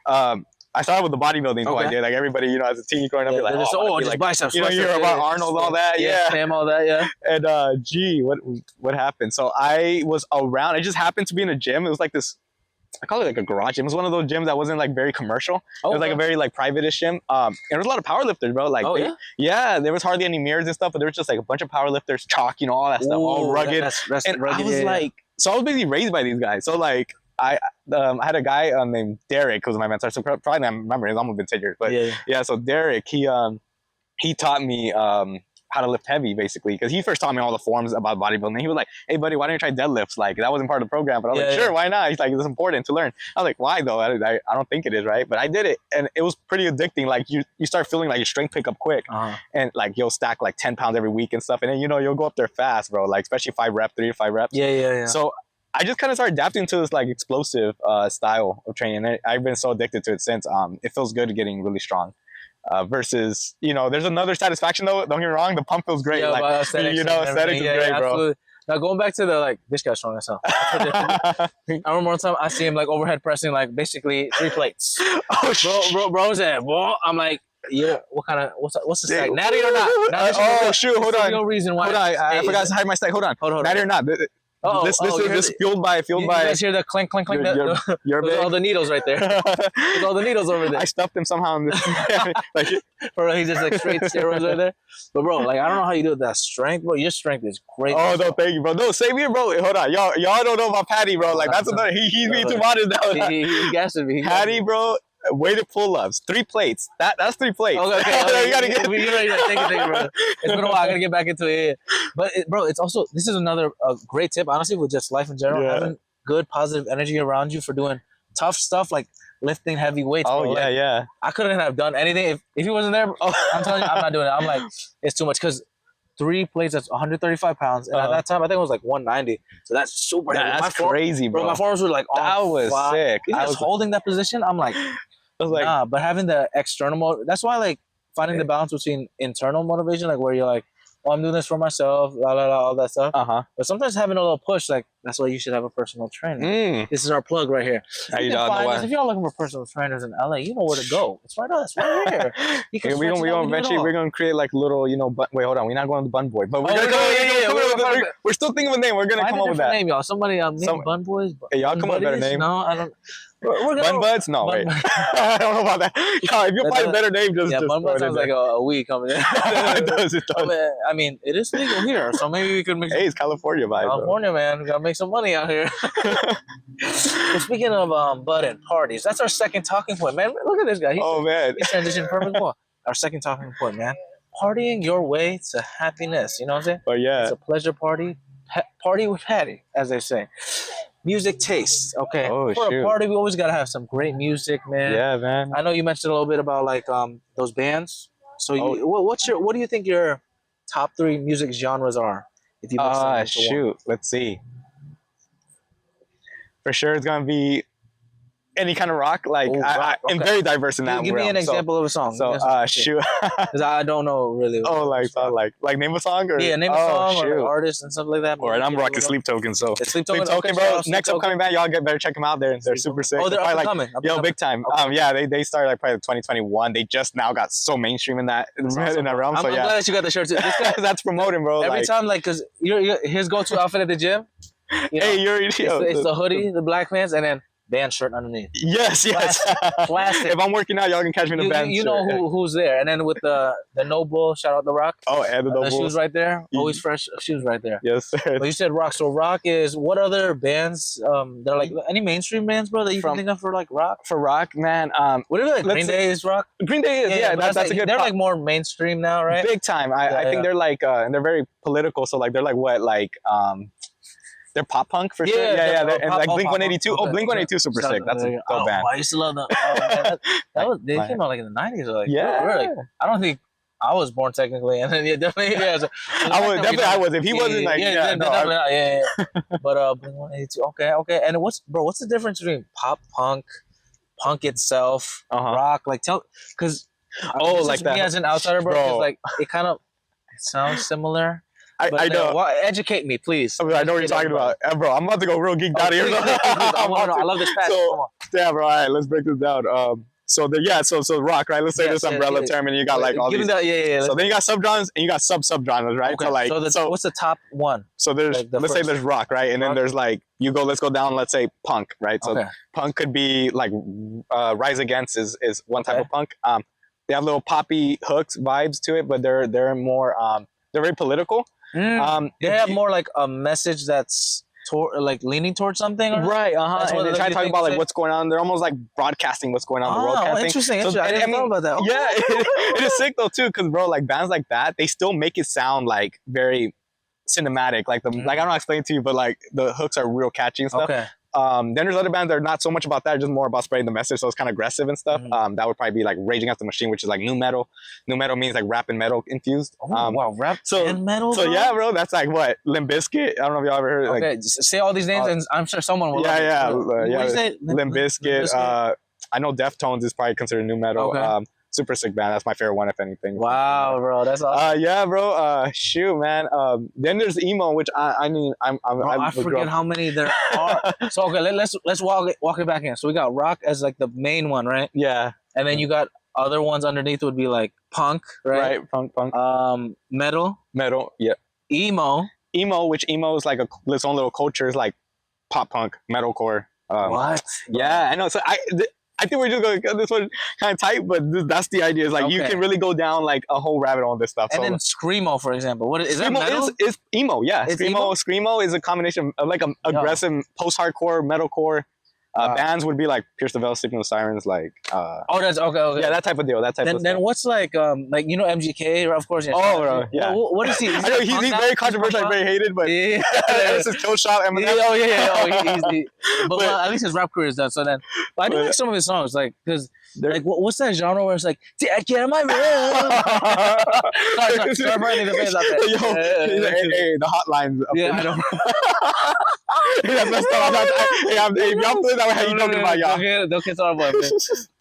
I started with the bodybuilding. I did like everybody, as a teen growing up, you're like, just biceps. You hear about Arnold, all that, Sam, all that, yeah. And what happened? So I was around. I just happened to be in a gym. It was like this. I call it like a garage gym. It was one of those gyms that wasn't like very commercial. It was like a very like private-ish gym. And there was a lot of powerlifters, bro. Like, there was hardly any mirrors and stuff, but there was just like a bunch of powerlifters, chalk, all that stuff, all rugged. And rugged, I was like, so I was basically raised by these guys. So like, I had a guy named Derek who was my mentor. So probably not remember, he's almost been 10 years. But so Derek, he taught me how to lift heavy, basically, because he first taught me all the forms about bodybuilding. He was like, hey buddy, why don't you try deadlifts? Like, that wasn't part of the program, but I was like, sure, why not? He's like, it's important to learn. I was like, why though? I don't think it is, right? But I did it, and it was pretty addicting. Like, you start feeling like your strength pick up quick, and like you'll stack like 10 pounds every week and stuff, and then you'll go up there fast, bro. Like, especially 3 to 5 reps. So I just kind of started adapting to this like explosive style of training, and I've been so addicted to it since. It feels good getting really strong. Versus, there's another satisfaction though. Don't get me wrong, the pump feels great. Like, aesthetics is great, bro. Absolutely. Now going back to the this guy's strong as hell. I remember one time I see him like overhead pressing like basically 3 plates. Bro said, "Well," I'm like, yeah. What's the stack? Natty or not? Hold on. No reason why. Hold on. I forgot to hide my stack. Hold on. Natty or not? This is fueled by. You guys hear the clink, clink, clink? Those are all the needles right there. There's all the needles over there. I stuffed them somehow in this. Bro, he's just like straight steroids right there. But bro, like I don't know how you do that strength, bro. Your strength is great. Oh no, thank you, bro. No, same here, bro. Hold on, y'all don't know about Patty, bro. Like that's another. He's being too modest now. He gassed me. Patty, bro. Weighted pull-ups, 3 plates. That's 3 plates. Okay. You gotta get. Thank you, bro. It's been a while. I gotta get back into it. But bro, it's also this is another great tip, honestly, with just life in general. Having good, positive energy around you for doing tough stuff like lifting heavy weights. Oh, bro. yeah. I couldn't have done anything if he wasn't there. I'm telling you, I'm not doing it. I'm like, it's too much because 3 plates, that's 135 pounds. And at that time, I think it was like 190. So that's super heavy. That's crazy, bro. My forearms were like, that was sick. I was holding that position. I'm like, but having the external that's why like finding the balance between internal motivation, like where you're like, oh, I'm doing this for myself, all that stuff. But sometimes having a little push, like that's why you should have a personal trainer. This is our plug right here. If you're looking for personal trainers in LA, you know where to go. It's right us, right here. We're gonna create like little, wait, hold on, we're not going to Bun Boy, but we're still thinking of a name. We're gonna come up with that name, y'all. Somebody named Bun Boys. Hey, y'all come up with a better name. No, I don't. Bun Buds? No, wait. I don't know about that. If you find a better name, just Bun Buds sounds like a weed coming in. It does. I mean, it is legal here, so maybe we could make. Hey, it's California vibe. California, man, we gotta make some money out here. Well, speaking of bud and parties, that's our second talking point, man. Look at this guy. Man, he transitioned perfect. Well, our second talking point, man. Partying your way to happiness. You know what I'm saying? Oh yeah. It's a pleasure party. Party with Patty, as they say. music taste. Okay, Oh, for shoot. a party, we always gotta have some great music, man. Yeah, man. I know you mentioned a little bit about like those bands. So what do you think your top 3 music genres are? If you mix them into one. Shoot. Let's see. For sure, it's gonna be any kind of rock. Like rock, I'm very diverse in that. Give me an example of a song. So shoot. Because I don't know really. Like name a song or name a song or artist and stuff like that. Or I'm rocking Sleep Token. So Sleep Token, bro. Next upcoming band, y'all better check them out. They're super sick. Oh, they're up and coming. Big time. Okay. Yeah, they started like probably 2021. They just now got so mainstream in that realm. I'm glad that you got the shirt too. That's promoting, bro. Every time, like, cause his go-to outfit at the gym. It's the hoodie, the black pants, and then band shirt underneath. Yes. Classic. If I'm working out, y'all can catch me in the band shirt. You know who's there. And then with the Noble, shout out the Rock. Oh, and the shoes right there. Always fresh shoes right there. Yes, sir. But you said rock. So rock is, what other bands, they're like, any mainstream bands, bro, that you can think of for like rock? For rock, man. What are they, like, Green Day is rock? Green Day is, yeah that's like, a good they're like more mainstream now, right? Big time. I think they're like, and they're very political. So like, they're like what? Like, they're pop punk for sure. Yeah. And like Blink 182. Okay. Oh, Blink 182 super sick. That's a dope band. I used to love them. They came out like in the 90s. Like, yeah. Really. I don't think I was born technically, and then definitely. Yeah, so, I was. If he wasn't like, definitely not. Yeah. But Blink 182. Okay. And what's the difference between pop punk, punk itself, rock? Like because like that. Me as an outsider, bro. Like it sounds similar. I know. Educate me, please. I know what you're talking about. Bro, I'm about to go real geeked out here. I love this passion. Yeah, bro. All right, let's break this down. So rock, right? Let's say this umbrella term, and you got like all these. So then you got subgenres and you got subgenres, right? Okay. So what's the top one? So there's let's say there's rock, right? And then there's like let's go down. Let's say punk, right? So punk could be like Rise Against is one type of punk. They have little poppy hooks vibes to it, but they're more they're very political. They have more like a message that's like leaning towards something, right? And they try to talk about like what's going on. They're almost like broadcasting what's going on in the world. Kind of interesting. So, I didn't know about that. Okay. Yeah, it is sick though too, because bro, like bands like that, they still make it sound like very cinematic. Like like I don't know how to explain it to you, but like the hooks are real catchy and stuff. Okay. Then there's other bands that are not so much about that, just more about spreading the message, so it's kind of aggressive and stuff. That would probably be like Rage Against the Machine, which is like new metal. New metal means like rap and metal infused. Wow, rap and metal. So yeah, bro, that's like what Limp Bizkit. I don't know if y'all ever heard. Okay, say all these names, and I'm sure someone will. Yeah. What do you say? Limp Bizkit. I know Deftones is probably considered new metal. Okay. Super sick band. That's my favorite one, if anything. Wow, bro, that's awesome. Yeah, bro. Shoot, man. Then there's emo, which I forget how many there are. So okay, let's walk it back in. So we got rock as like the main one, right? Yeah. And then you got other ones underneath would be like punk, right? Right, punk. Metal. Yeah. Emo, which emo is like its own little culture. Is like pop punk, metalcore. What? Yeah, I know. So I think we're just going to get this one kind of tight, but that's the idea. Is like you can really go down like a whole rabbit hole on this stuff. And then screamo, for example, what is that? Metal? Is emo? Yeah, emo? Screamo is a combination of like aggressive post-hardcore metalcore. Bands would be like Pierce the Veil, Sleeping with Sirens, like. That's okay. Yeah, that type of deal. Then what's like MGK, of course. Oh, bro, yeah. What is he? I know he's very controversial, like very hated, but this is Kill Shot, Eminem. But at least his rap career is done. So then, I do like some of his songs, like because. Like what's that genre where it's like get out of my room? Start burning the face out there. Hey, the hotlines. Yeah, I know. That's messed up. Y'all doing that way? How you talking about y'all? Don't get started, man.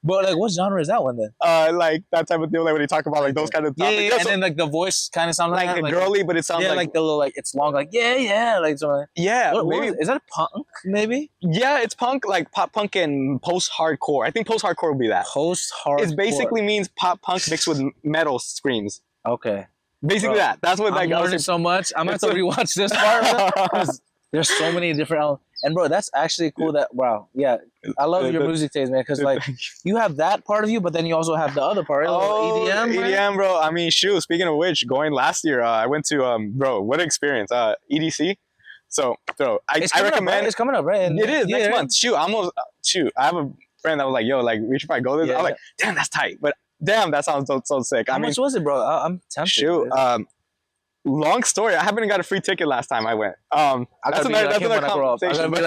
But like, what genre is that one then? Like that type of deal, like when they talk about like those kind of topics. Yeah, and then like the voice kind of sounds like girly, but it sounds like the little like it's long, like like something. Yeah, maybe is that a punk? Maybe. Yeah, it's punk, like pop punk and post hardcore. I think post hardcore would be that. Post hardcore. It basically means pop punk mixed with metal screams. Okay. Basically that's what like. I'm learning so much. I'm gonna have to rewatch this part because there's so many different elements. And bro, that's actually cool. I love your music taste, man. Because like you have that part of you, but then you also have the other part. EDM, EDM, bro. I mean, shoot. Speaking of which, going last year, I went to bro. What an experience. EDC. So, bro, I recommend. It's coming up, right? It is next month. Shoot, I have a friend that was like, yo, like we should probably go this. I was like, damn, that's tight. But damn, that sounds so sick. How much was it, bro? I'm tempted. Shoot, long story. I haven't got a free ticket last time I went. That's another conversation. But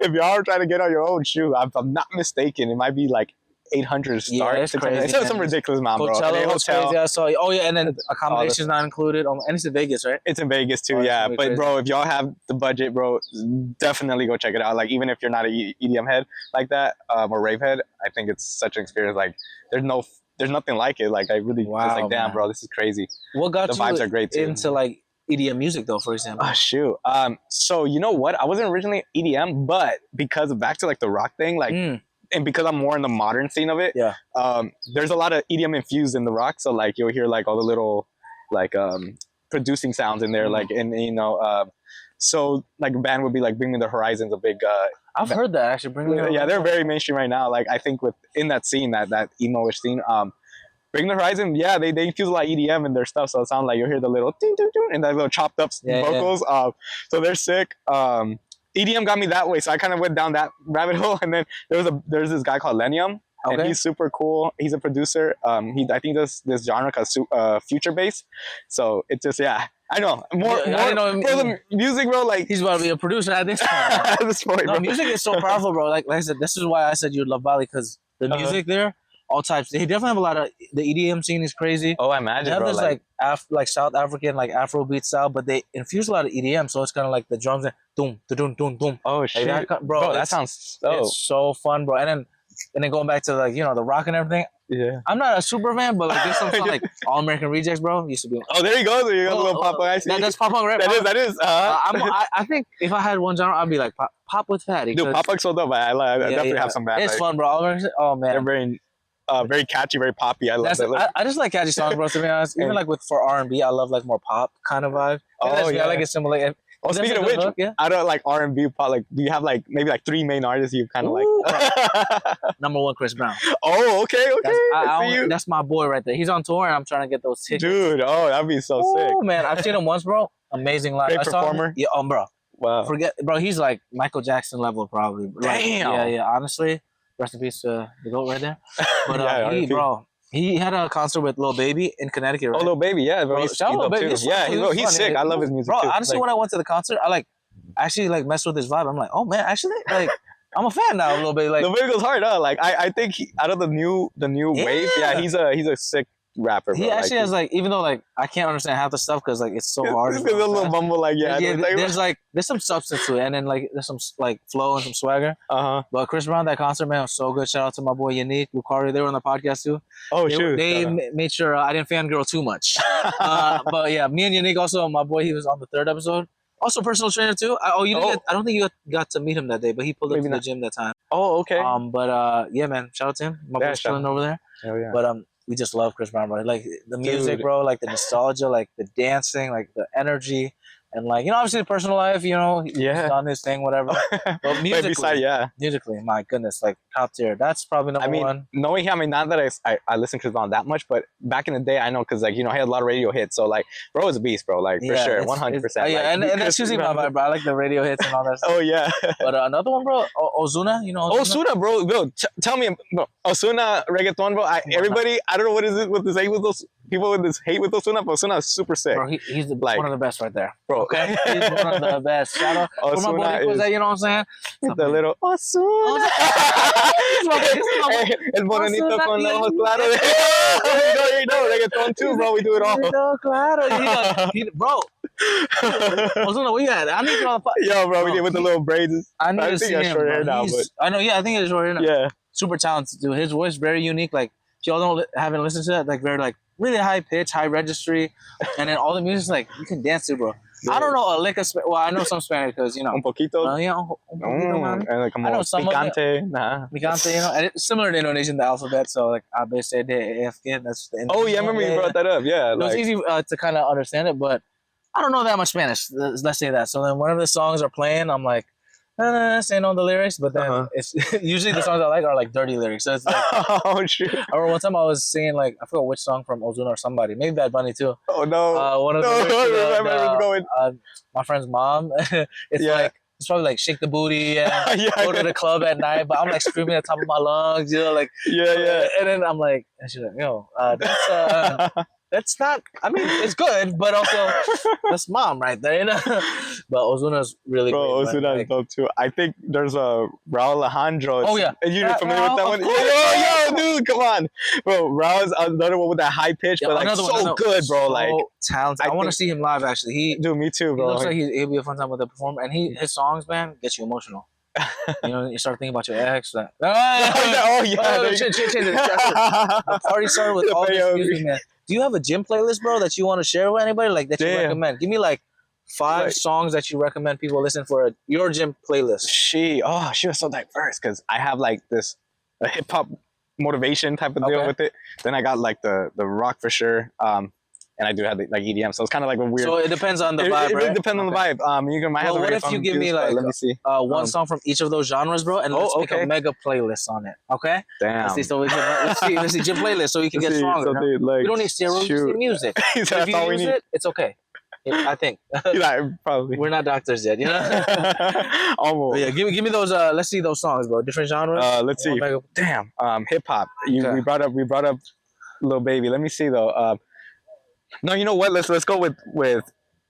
if y'all are trying to get on your own shoe, if I'm not mistaken, it might be like 800 to start. Yeah, it's crazy. It's some ridiculous amount, bro. Coachella was crazy. I saw. Oh yeah, and then accommodations not included. And it's in Vegas, right? It's in Vegas too, yeah. But crazy. Bro, if y'all have the budget, bro, definitely go check it out. Like even if you're not a EDM head like that or rave head, I think it's such an experience. Like there's nothing like it. Like I really was like, damn, bro, this is crazy. What got the vibes are great too. Into like EDM music though, for example? Oh shoot. So you know what? I wasn't originally EDM, but because back to like the rock thing, like and because I'm more in the modern scene of it, yeah. There's a lot of EDM infused in the rock. So like you'll hear like all the little like producing sounds in there, like and you know, so like a band would be like Bring Me the Horizon's a big I've heard that actually. Bring Me the Horizon. Yeah, they're very mainstream right now. Like I think in that scene, that emo-ish scene, Bring the Horizon, yeah, they infuse a lot of EDM in their stuff, so it sounds like you'll hear the little ding, ding, ding, and that little chopped up vocals. Yeah. So they're sick. EDM got me that way, so I kind of went down that rabbit hole, and then there's this guy called Lenium, and he's super cool. He's a producer. I think does this genre called future bass. So it's just I know more the music, bro. Like he's about to be a producer at this point. At this point, no, music is so powerful, bro. Like I said, this is why I said you'd love Bali, because the music there. All types. They definitely have a lot of the EDM scene is crazy. Oh, I imagine. They have bro, this like South African like Afrobeat style, but they infuse a lot of EDM, so it's kind of like the drums and doom, doom, doom, doom. Oh shit, like bro, that sounds it's so fun, bro. And then going back to like the rock and everything. Yeah, I'm not a super fan, but like there's some song like All American Rejects, bro. Used to be. Oh, there you go. There you go. A little pop punk. That's pop punk, right? That is. I think if I had one genre, I'd be like pop with Fatty. Dude, pop punk's so dope. I definitely have some bands. It's fun, bro. Oh man, they're very catchy, very poppy. I love that. I just like catchy songs, bro. To be honest, even like for R&B, I love like more pop kind of vibe. Oh yeah, I like it similar. Oh, speaking of which, I don't like R&B pop. Like, do you have like maybe like 3 main artists you kind of like? Number 1, Chris Brown. Oh, okay. That's my boy right there. He's on tour, and I'm trying to get those tickets. Dude, that'd be so sick. Oh man, I've seen him once, bro. Amazing live. Great performer. Yeah, bro. Wow. Bro. He's like Michael Jackson level, probably. Damn. Yeah. Honestly. Rest in peace to the GOAT right there. But he had a concert with Lil Baby in Connecticut, right? Oh, Lil Baby, yeah. Bro, he's dope too. Yeah, he's sick. I love his music, bro, too. Honestly, when I went to the concert, I actually messed with his vibe. I'm like, oh man, actually, like, I'm a fan now of Lil Baby. Like, Lil Baby goes hard, huh? Like, I think out of the new wave, he's a sick rapper, bro. He actually has even though I can't understand half the stuff because it's so hard. There's a little mumble there's some substance to it, and then there's some flow and some swagger. But Chris Brown, that concert, man, was so good. Shout out to my boy Yannick Lucari. They were on the podcast too. Oh shoot! They made sure I didn't fangirl too much. But yeah, me and Yannick also, my boy, he was on the 3rd episode. Also personal trainer too. I don't think you got to meet him that day, but he pulled up to the gym that time. Oh okay. But yeah, man, shout out to him. My boy's chilling over there. Oh yeah. But we just love Chris Brown, bro. Like the music, bro, like the nostalgia, like the dancing, like the energy, and obviously the personal life, he's done his thing, whatever. But musically, my goodness, top tier. That's probably number one. Knowing him, not that I listen to Chris Brown that much, but back in the day, I know because he had a lot of radio hits. So bro is a beast, bro. For sure, 100%. Yeah, and that's usually my vibe, bro. I like the radio hits and all that stuff. Oh yeah. But another one, bro, Ozuna. Ozuna, bro. Tell me, bro. Ozuna reggaeton, bro. Everybody, I don't know what is it with this hate with those people with this hate with Ozuna, but Ozuna is super sick. Bro, he's one of the best right there, bro. Okay, he's one of the best. Shout out for my boy Nico, you know what I'm saying? The little Ozuna. El bonito con los ojos claros. You know, reggaeton too, bro. We do it all. Bro. Ozuna, where you at? I need you on the podcast. Yo, bro, we did with the little braids. I need to see him. Short hair now, but I know. Yeah, I think it's short hair now. Yeah, super talented, dude. His voice very unique. If y'all haven't listened to that, very really high pitch, high registry, and then all the music's you can dance to, bro. Yeah. I don't know a lick of Spanish. Well, I know some Spanish because un poquito. Un poquito, man. I know some picante, picante, and it's similar to Indonesian, the alphabet. So A, B, C, D, E, F, G. That's the Indonesian. Oh yeah, I remember you brought that up. Yeah, it was easy to kind of understand it, but I don't know that much Spanish. Let's say that. So then, whenever the songs are playing, I'm like, saying all the lyrics, but then it's usually the songs I like are dirty lyrics. So it's oh shit! I remember one time I was singing I forgot which song from Ozuna or somebody, maybe Bad Bunny too. Oh no! One of the my friend's mom. It's probably shake the booty and go to the club at night, but I'm screaming at the top of my lungs, yeah. And then I'm and she's yo, that's That's not. I mean, it's good, but also that's mom right there, you know. But Ozuna's really Bro, great. Ozuna is dope too. I think there's a Raul Alejandro. Oh yeah, Are you familiar with that one? Yo, dude, come on, bro. Raul's another one with that high pitch, but like so good, bro. Like talented. I want to see him live. Actually, dude, me too, bro. He looks like he'll be a fun time with the performer, and his songs, man, get you emotional. You know, you start thinking about your ex. Like, change it. The party started with all this music, man. Do you have a gym playlist, bro, that you want to share with anybody? Like that you recommend? Give me like 5 songs that you recommend people listen for your gym playlist. She was so diverse because I have like this hip hop motivation type of deal with it. Then I got like the rock for sure. And I do have like EDM, so it's kind of like a weird. So it depends on the vibe, right? It depends on the vibe. You can. Well, what if you give me like, let me see, one song from each of those genres, bro, and let's make a mega playlist on it. Okay. Damn. Let's see. So we can let's see gym playlist so we can get stronger. So like, we don't need steroids. We need music. If you use it, it's okay. I think. Probably. We're not doctors yet, you know. Almost. But yeah, give me those. Let's see those songs, bro. Different genres. Let's see. Damn. Hip hop. We brought up Lil Baby. Let me see though. No, you know what? Let's go with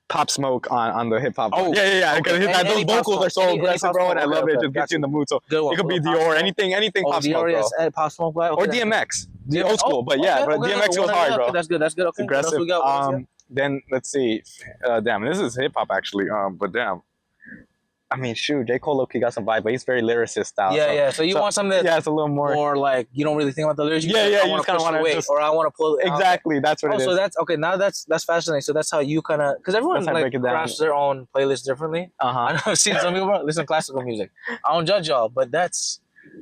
Pop Smoke on the hip hop. Oh, yeah. Because those vocals are so aggressive, bro, and I love it. Just gets you in the mood. So it could be Dior, anything Pop Smoke, bro. Pop Smoke, or DMX, the old school. But yeah, but DMX goes hard, bro. That's good. Okay. Aggressive. Then let's see. Damn, this is hip hop actually. But damn. I mean, shoot, J. Cole low-key got some vibe, but he's very lyricist style. Yeah. So you want something that's it's a little more like you don't really think about the lyrics. You just kind of want to wait, or I want to pull it. Exactly, that's what it is. So that's okay. Now that's fascinating. So that's how you kind of because everyone like crafts their own playlist differently. I know I've seen some people listen to classical music. I don't judge y'all, but that's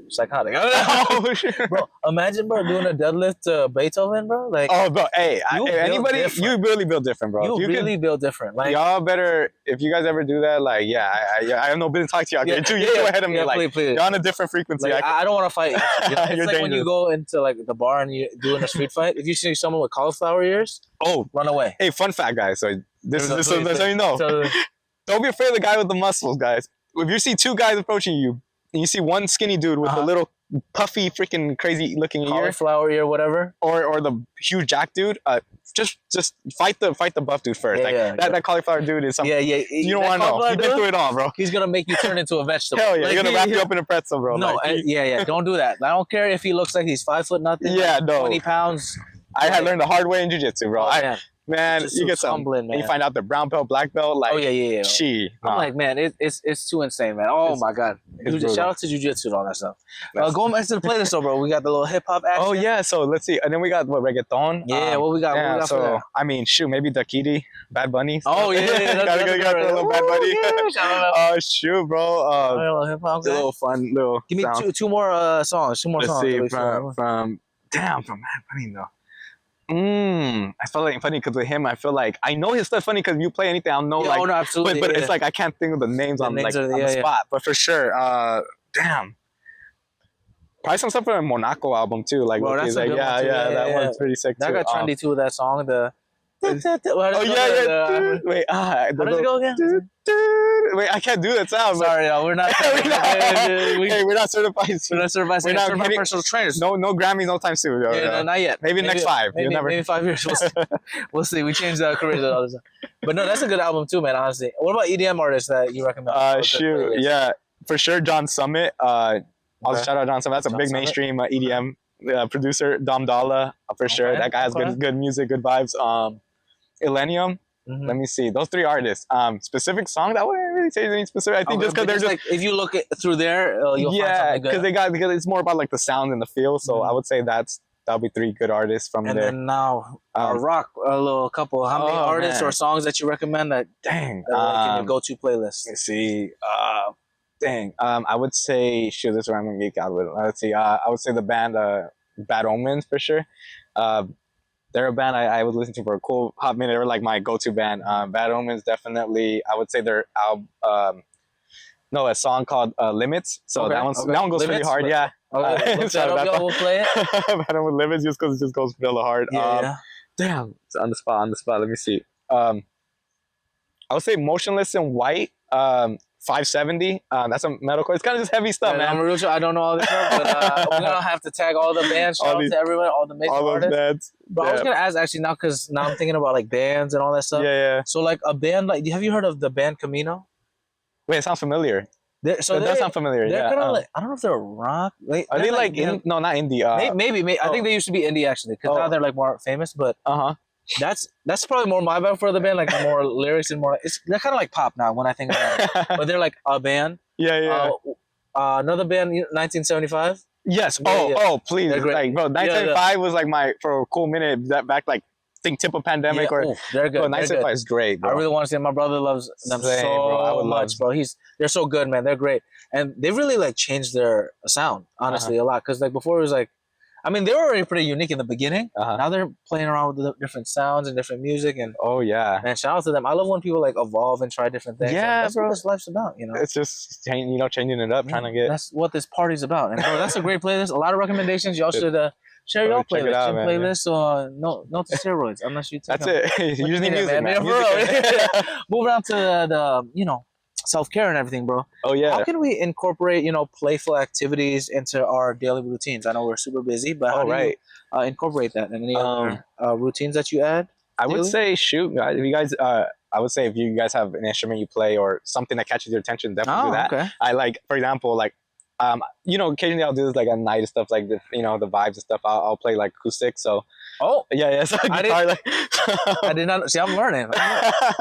psychotic. Oh, shit. Bro, imagine, bro, doing a deadlift to Beethoven, bro. Like, bro, anybody, you really build different, bro. You really build different. Like, y'all better, if you guys ever do that, like, I have no business talking to y'all. You're too ahead of me. Like, please. You're on a different frequency. Like, I don't want to fight you. It's like dangerous. When you go into like the bar and you're doing a street fight. If you see someone with cauliflower ears, run away. Hey, fun fact, guys. So this is so you know. Don't be afraid of the guy with the muscles, guys. If you see 2 guys approaching you, and you see one skinny dude with a little puffy, freaking crazy looking cauliflower ear, whatever, or the huge jack dude, just fight the buff dude first. That cauliflower dude is something. You don't want to know. He's been through it all, bro. He's gonna make you turn into a vegetable. Hell yeah, he's gonna wrap you up in a pretzel, bro. No, don't do that. I don't care if he looks like he's 5 foot nothing. 20 pounds. I had learned the hard way in jiu-jitsu, bro. Man, you get some, humbling, man. And you find out the brown belt, black belt, like, I'm like, man, it's too insane, man. Oh my god, shout out to jiu-jitsu and all that stuff. Going back to the playlist, though, bro, we got the little hip hop action. Oh yeah, so let's see, and then we got reggaeton. Yeah, what we got? Yeah, what we got for that? I mean, shoot, maybe Dakiti, Bad Bunny. Oh yeah, gotta a little Bad Bunny. Oh shoot, bro. Hip hop, a little fun, little. Give me two more songs. 2 more songs. Let's see, from Bad Bunny though. I feel like funny because with him, I feel like I know his stuff funny because you play anything, I'll know like. Oh no, absolutely. But it's like I can't think of the names on the spot. But for sure, damn. Probably some stuff from the Monaco album too. Like, bro, that's like that one's pretty sick too. That got trendy too with that song. Wait, how does it go again? Wait, I can't do that sound. Sorry, no, we're not. We're not certified. We're not certified. We're not certified personal trainers. No Grammys, no time soon. No, not yet. Maybe next 5. Maybe 5 years. We'll see. We changed our careers all the time. But no, that's a good album too, man. Honestly, what about EDM artists that you recommend? For sure, John Summit. I'll shout out John Summit. That's a big mainstream EDM producer. Dom Dalla, for sure. That guy has good music, good vibes. Illenium. Let me see. Those 3 artists. Specific song, that wouldn't really say anything specific. I think just because they're just like, if you look through there, you'll find something good. Because it's more about like the sound and the feel. So I would say that'll be 3 good artists from there. And then now rock a little couple. How many artists or songs that you recommend that in your go-to playlist? Let's see. I would say this is where I'm gonna geek out with. Let's see. I would say the band Bad Omens for sure. They're a band I was listening to for a cool hot minute. They were like my go-to band. Bad Omens, definitely. I would say their album, a song called Limits. So that one goes Limits? Pretty hard. Yeah. Okay, we'll play it. Bad Omens Limits just because it just goes really hard. Damn, it's on the spot. Let me see. I would say Motionless in White 570. That's a metalcore. It's kind of just heavy stuff, man. I'm real sure I don't know all this stuff, but we're gonna have to tag all the bands. Shout out to everyone, all the major artists. Bands. But I was gonna ask actually now because now I'm thinking about like bands and all that stuff. Yeah. So like a band like, have you heard of the band Camino? Wait, it sounds familiar. It does sound familiar. They're kind of like, I don't know if they're rock. Are they like no, not indie. Maybe. I think they used to be indie actually, because now they're like more famous. But that's probably more my vibe for the band, like more lyrics and more. They're kind of like pop now when I think about it. But they're like a band. Yeah. Another band, 1975. Yes. Please, like, bro, 1975 was like for a cool minute. That back like. Think tip of pandemic they're good. 1975 is great, bro. I really want to see them. My brother loves them much, bro. They're so good, man. They're great, and they really like changed their sound honestly a lot. Because like before it was like, I mean, they were already pretty unique in the beginning. Now they're playing around with the different sounds and different music, and man, shout out to them. I love when people like evolve and try different things. Yeah, that's bro. what this life's about, you know. It's just changing it up, trying to get. That's what this party's about, and bro, that's a great playlist. A lot of recommendations. Y'all should. Share your playlist, out, man, playlist, or no to steroids unless you take them. That's it. Usually music, man. Moving on to the self-care and everything, bro. Oh yeah. How can we incorporate playful activities into our daily routines? I know we're super busy, but how do you incorporate that? And any other routines that you add? I would say shoot, guys. If you guys, I would say if you guys have an instrument you play or something that catches your attention, definitely do that. Okay. I like, for example, like. Occasionally I'll do this like at night and stuff like the vibes and stuff. I'll play like acoustic. So so guitar, I did not see. I'm learning.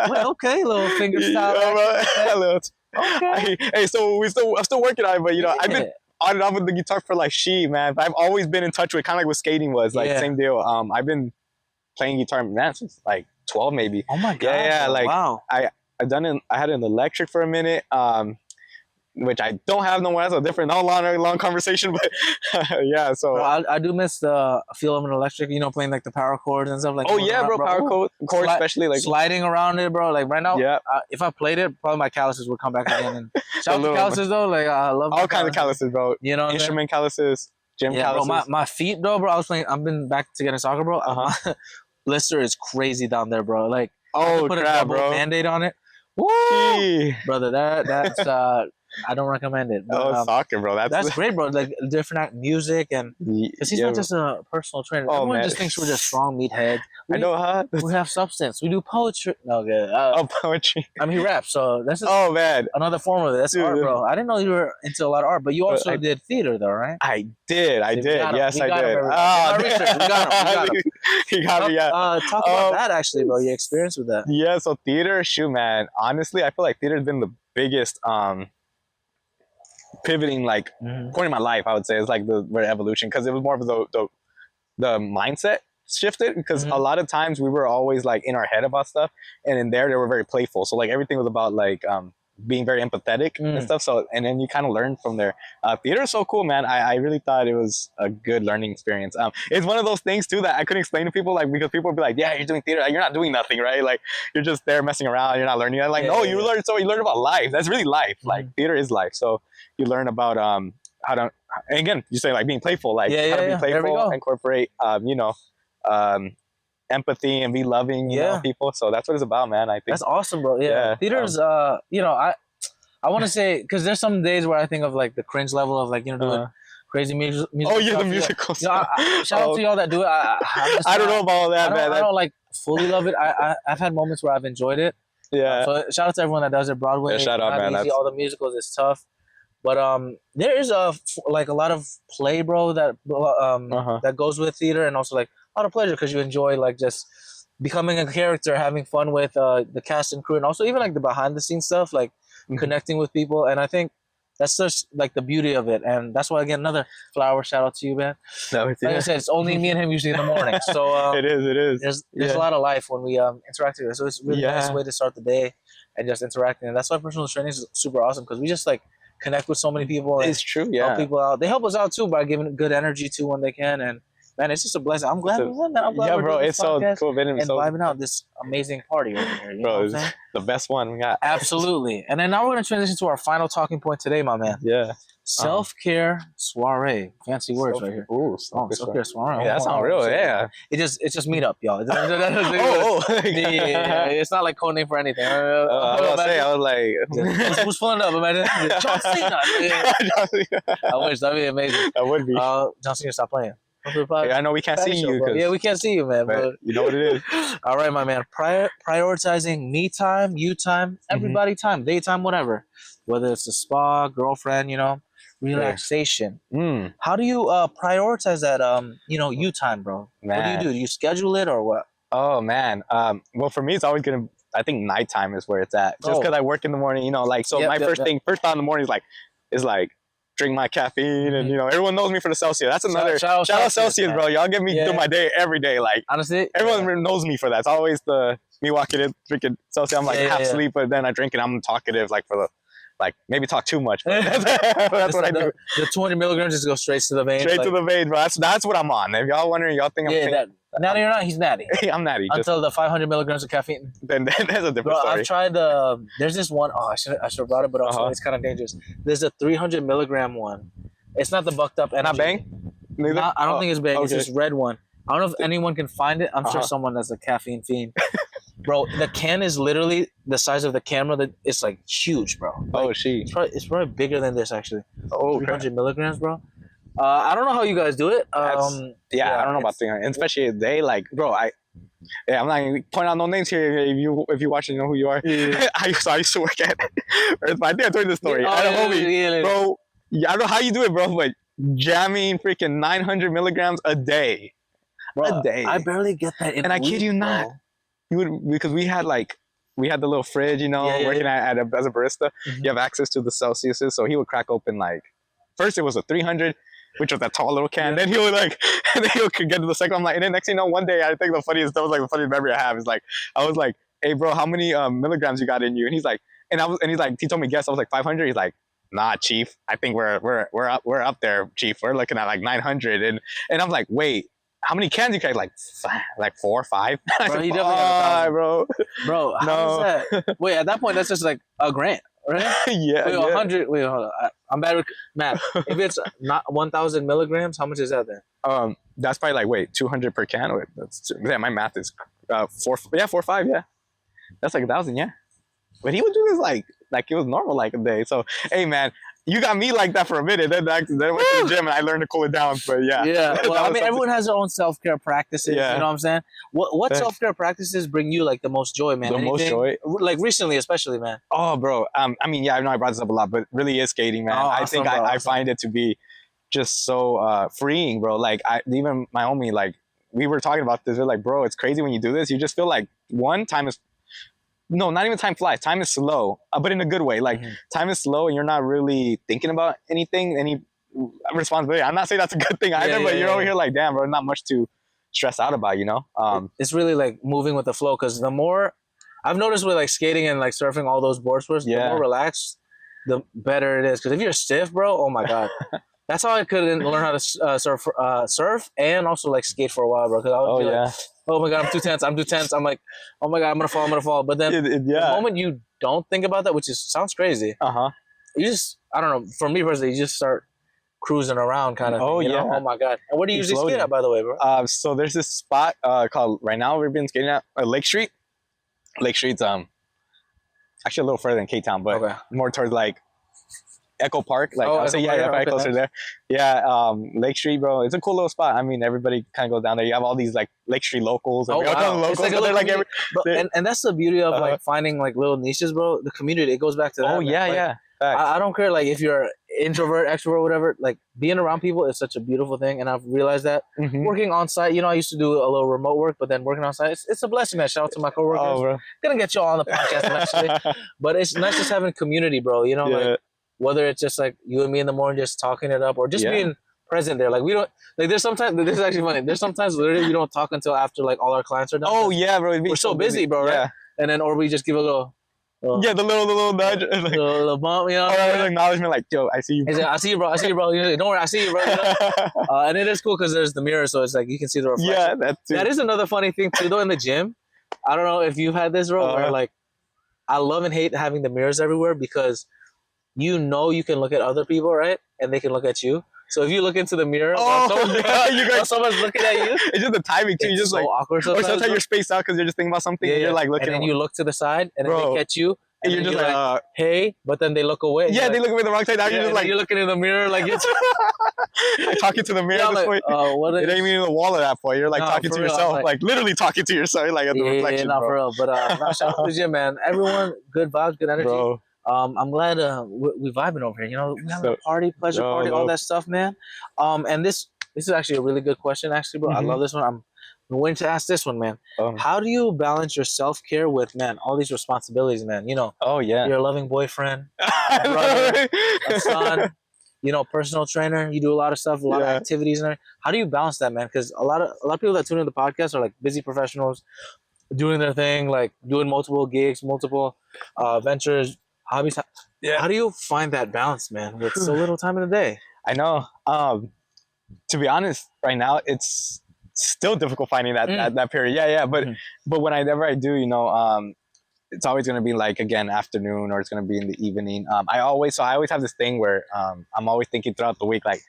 Okay, little finger style. Okay. Hey, so I'm still working on it, but I've been on and off with the guitar for like man. But I've always been in touch with kind of like what skating was like same deal. I've been playing guitar since like 12 maybe. Oh my god. Yeah. Like wow. I had an electric for a minute. Which I don't have no more. That's a different, long conversation. But yeah, so bro, I do miss the feel of an electric. Playing like the power chords and stuff like. Oh yeah, bro, power chords, especially like sliding around it, bro. Like right now, if I played it, probably my calluses would come back again. And shout out to calluses though. Like I love all kinds of calluses, bro. Instrument calluses, gym calluses. Bro, my feet though, bro. I've been back to getting soccer, bro. My blister is crazy down there, bro. Like put a double Band-Aid on it. Woo, brother. That's I don't recommend it. But, soccer, bro. That's great, bro. Like different music, and because he's not just a personal trainer. Everyone just thinks we're just strong meathead. I know, huh? We have substance. We do poetry. No, good. Poetry. I mean, he raps, so that's man, another form of it. That's art, bro. I didn't know you were into a lot of art, but you also did theater, though, right? I did. Yes, I did. We got him. He got me. Yeah. Talk about that, actually, bro. Your experience with that. Yeah. So theater, man. Honestly, I feel like theater has been the biggest pivoting point in my life. I would say it's like the evolution, because it was more of the mindset shifted, because a lot of times we were always like in our head about stuff, and in there they were very playful, so like everything was about like being very empathetic and stuff. So and then you kind of learn from there. Theater is so cool, man. I really thought it was a good learning experience. It's one of those things too that I couldn't explain to people, like, because people would be like, yeah, you're doing theater, you're not doing nothing, right? Like you're just there messing around, you're not learning. I'm like, no, you learn about life. That's really life. Like theater is life. So you learn about how to, and again, you say like being playful, like how to be playful, incorporate empathy and be loving, you know, people. So that's what it's about, man. I think that's awesome, bro. Theater's I want to say, because there's some days where I think of like the cringe level of like doing crazy music. Oh yeah, the musicals. Shout out to y'all that do it. I don't know about all that, man. I don't like fully love it. I've had moments where I've enjoyed it. Yeah. So shout out to everyone that does it. Broadway. Shout out, man. All the musicals is tough. But there is a lot of play, bro, that that goes with theater, and also like a lot of pleasure, because you enjoy like just becoming a character, having fun with the cast and crew, and also even like the behind the scenes stuff, like connecting with people. And I think that's just like the beauty of it, and that's why, again, another flower shout out to you, man. Like I said, it's only me and him usually in the morning, so it is. There's a lot of life when we interact together, so it's really nice way to start the day and just interacting, and that's why personal training is super awesome, because we just like connect with so many people. It's true. Yeah, help people out. They help us out too by giving good energy to when they can, and Man, it's just a blessing. I'm glad we're doing that. I'm glad yeah, we're bro, doing it's this so podcast cool. and vibing out this amazing party over here. You know what I'm saying? The best one we got. Absolutely. And then now we're going to transition to our final talking point today, my man. Yeah. Self-care soiree. Fancy words right here. Ooh, self-care soiree. Yeah, that sounds real. Yeah. It's just meet up, y'all. Yeah. It's not like code name for anything. I was like, who's pulling up? Imagine John Cena. I wish that'd be amazing. That would be. John Cena, stop playing. I know we can't see you. Yeah, we can't see you, man. But you know what it is. All right, my man. Prioritizing me time, you time, everybody time, daytime, whatever. Whether it's the spa, girlfriend, relaxation. How do you prioritize that you time, bro? Man. What do? Do you schedule it or what? Oh man. Well, for me, it's always gonna. I think nighttime is where it's at. Just because I work in the morning, first thought in the morning is like drink my caffeine, and everyone knows me for the Celsius. That's another shout out Celsius, bro. Y'all get me through my day every day. Like honestly, everyone knows me for that. It's always me walking in drinking Celsius. I'm like half asleep, but then I drink and I'm talkative, like for the. Like maybe talk too much, but that's what I do. The 200 milligrams just go straight to the vein. Straight to the vein, bro. That's what I'm on. If y'all wondering, y'all think I'm natty or not, he's natty. I'm natty. Until the 500 milligrams of caffeine. Then that's a different bro, story. I've tried there's this one. Oh, I should have brought it, but also it's kind of dangerous. There's a 300 milligram one. It's not the bucked up energy. Not Bang? Neither? I don't think it's Bang. Okay. It's this red one. I don't know if anyone can find it. I'm sure someone that's a caffeine fiend. Bro, the can is literally the size of the camera. That it's like huge, bro. Like, it's probably bigger than this actually. 300 milligrams, bro. I don't know how you guys do it. I don't know about 300, especially they like, bro. I'm not gonna point out no names here. If you watch, you know who you are. Yeah. I used to work at. I think I told you the story. I had a homie, bro. I don't know how you do it, bro, but jamming freaking 900 milligrams a day. Bro, a day. I barely get that in and I kid you not. Because we had the little fridge, working as a barista. You have access to the Celsiuses, so he would crack open first it was a 300, which was that tall little can. Then he would and then he would get to the second. I'm like, and then next thing you know, one day I think the funniest memory I have is I was like, hey bro, how many milligrams you got in you? And he's like, he told me guess. I was like 500. He's like, nah, chief. I think we're up there, chief. We're looking at 900. And I'm like, wait. How many cans you carry? Like 4 or 5? Bro, he definitely got 1,000. Bro, how is that? Wait, at that point, that's just like a grand, right? Yeah. Wait, 100. Wait, hold on. I'm bad with math. If it's not 1,000 milligrams, how much is that then? That's probably 200 per can. Wait, my math is 4 or 5. Yeah, that's like 1,000. Yeah, but he would do this like it was normal a day. So hey, man. You got me like that for a minute. Then I went to the gym and I learned to cool it down. But yeah. Yeah. Well, I mean, everyone has their own self-care practices. Yeah. You know what I'm saying? What self-care practices bring you the most joy, man? Most joy? Like recently, especially, man. Oh, bro. I mean, yeah, I know I brought this up a lot, but really is skating, man. I think I find it to be just so freeing, bro. Even my homie, we were talking about this. We're like, bro, it's crazy when you do this. You just feel like time is. No, not even time flies. Time is slow, but in a good way. Time is slow, and you're not really thinking about any responsibility. I'm not saying that's a good thing either, but you're over here damn, bro, not much to stress out about, It's really moving with the flow, because the more I've noticed with skating and surfing, all those board sports, the more relaxed, the better it is. Because if you're stiff, bro, oh my god. That's how I couldn't learn how to surf and also skate for a while, bro. Because I would be oh my god, I'm too tense. I'm like, oh my god, I'm gonna fall. But then the moment you don't think about that, which sounds crazy, you just, I don't know. For me personally, you just start cruising around, kind of. Oh thing, oh my god. And where do you usually skate at, by the way, bro? So there's this spot called, right now we've been skating at Lake Street. Lake Street's actually a little further than K-Town, but more towards Echo Park, I would say, probably closer there. Yeah, Lake Street, bro. It's a cool little spot. I mean, everybody kind of goes down there. You have all these Lake Street locals. And locals. And that's the beauty of finding little niches, bro. The community, it goes back to that. Oh yeah. I don't care if you're introvert, extrovert, whatever. Being around people is such a beautiful thing, and I've realized that working on site. I used to do a little remote work, but then working on site, it's a blessing, man. Shout out to my coworkers. Oh, bro. Gonna get you all on the podcast eventually, but it's nice just having community, bro. Whether it's just you and me in the morning just talking it up, or just being present there. We don't there's sometimes, this is actually funny. There's sometimes literally we don't talk until after all our clients are done. Oh yeah, bro. We're so busy, bro. Right? And then or we just give a little Yeah, the little nudge. the little bump, you know. Or acknowledgement, like, yo, I see you. He's like, I see you, bro. I see you, bro. He's like, don't worry, I see you, bro. You know? And it is cool because there's the mirror, so it's like you can see the reflection. Yeah, that's that is another funny thing too, though. In the gym, I don't know if you've had this, bro. Where like, I love and hate having the mirrors everywhere because you know you can look at other people, right, and they can look at you. So if you look into the mirror, someone's looking at you. It's just the timing too. It's just so like awkward. Or sometimes you're spaced out because you're just thinking about something. And you're like looking, and then you look to the side, and then they catch you. And you're just like, hey, but then they look away. Yeah, they look away the wrong side. Now you're just like, you're looking in the mirror, like it's like talking to the mirror. At this point. It ain't even the wall at that point. You're like talking to yourself, like literally talking to yourself, like at the reflection. Yeah, for real. But shout out to the gym, man. Everyone, good vibes, good energy. Bro. I'm glad we vibing over here. You know, we have a party, pleasure party, all that stuff, man. And this is actually a really good question, actually, bro. I love this one. I'm waiting to ask this one, man. How do you balance your self-care with, man, all these responsibilities, man? You know, you're a loving boyfriend, a brother, a son, you know, personal trainer. You do a lot of stuff, a lot of activities, and everything. How do you balance that, man? Because a lot of people that tune in the podcast are like busy professionals, doing their thing, like doing multiple gigs, multiple ventures, hobbies. How do you find that balance, man, with so little time in the day? I know. To be honest, right now it's still difficult finding that period. Yeah. But whenever I do, you know, it's always gonna be like again afternoon, or it's gonna be in the evening. I always have this thing where I'm always thinking throughout the week, like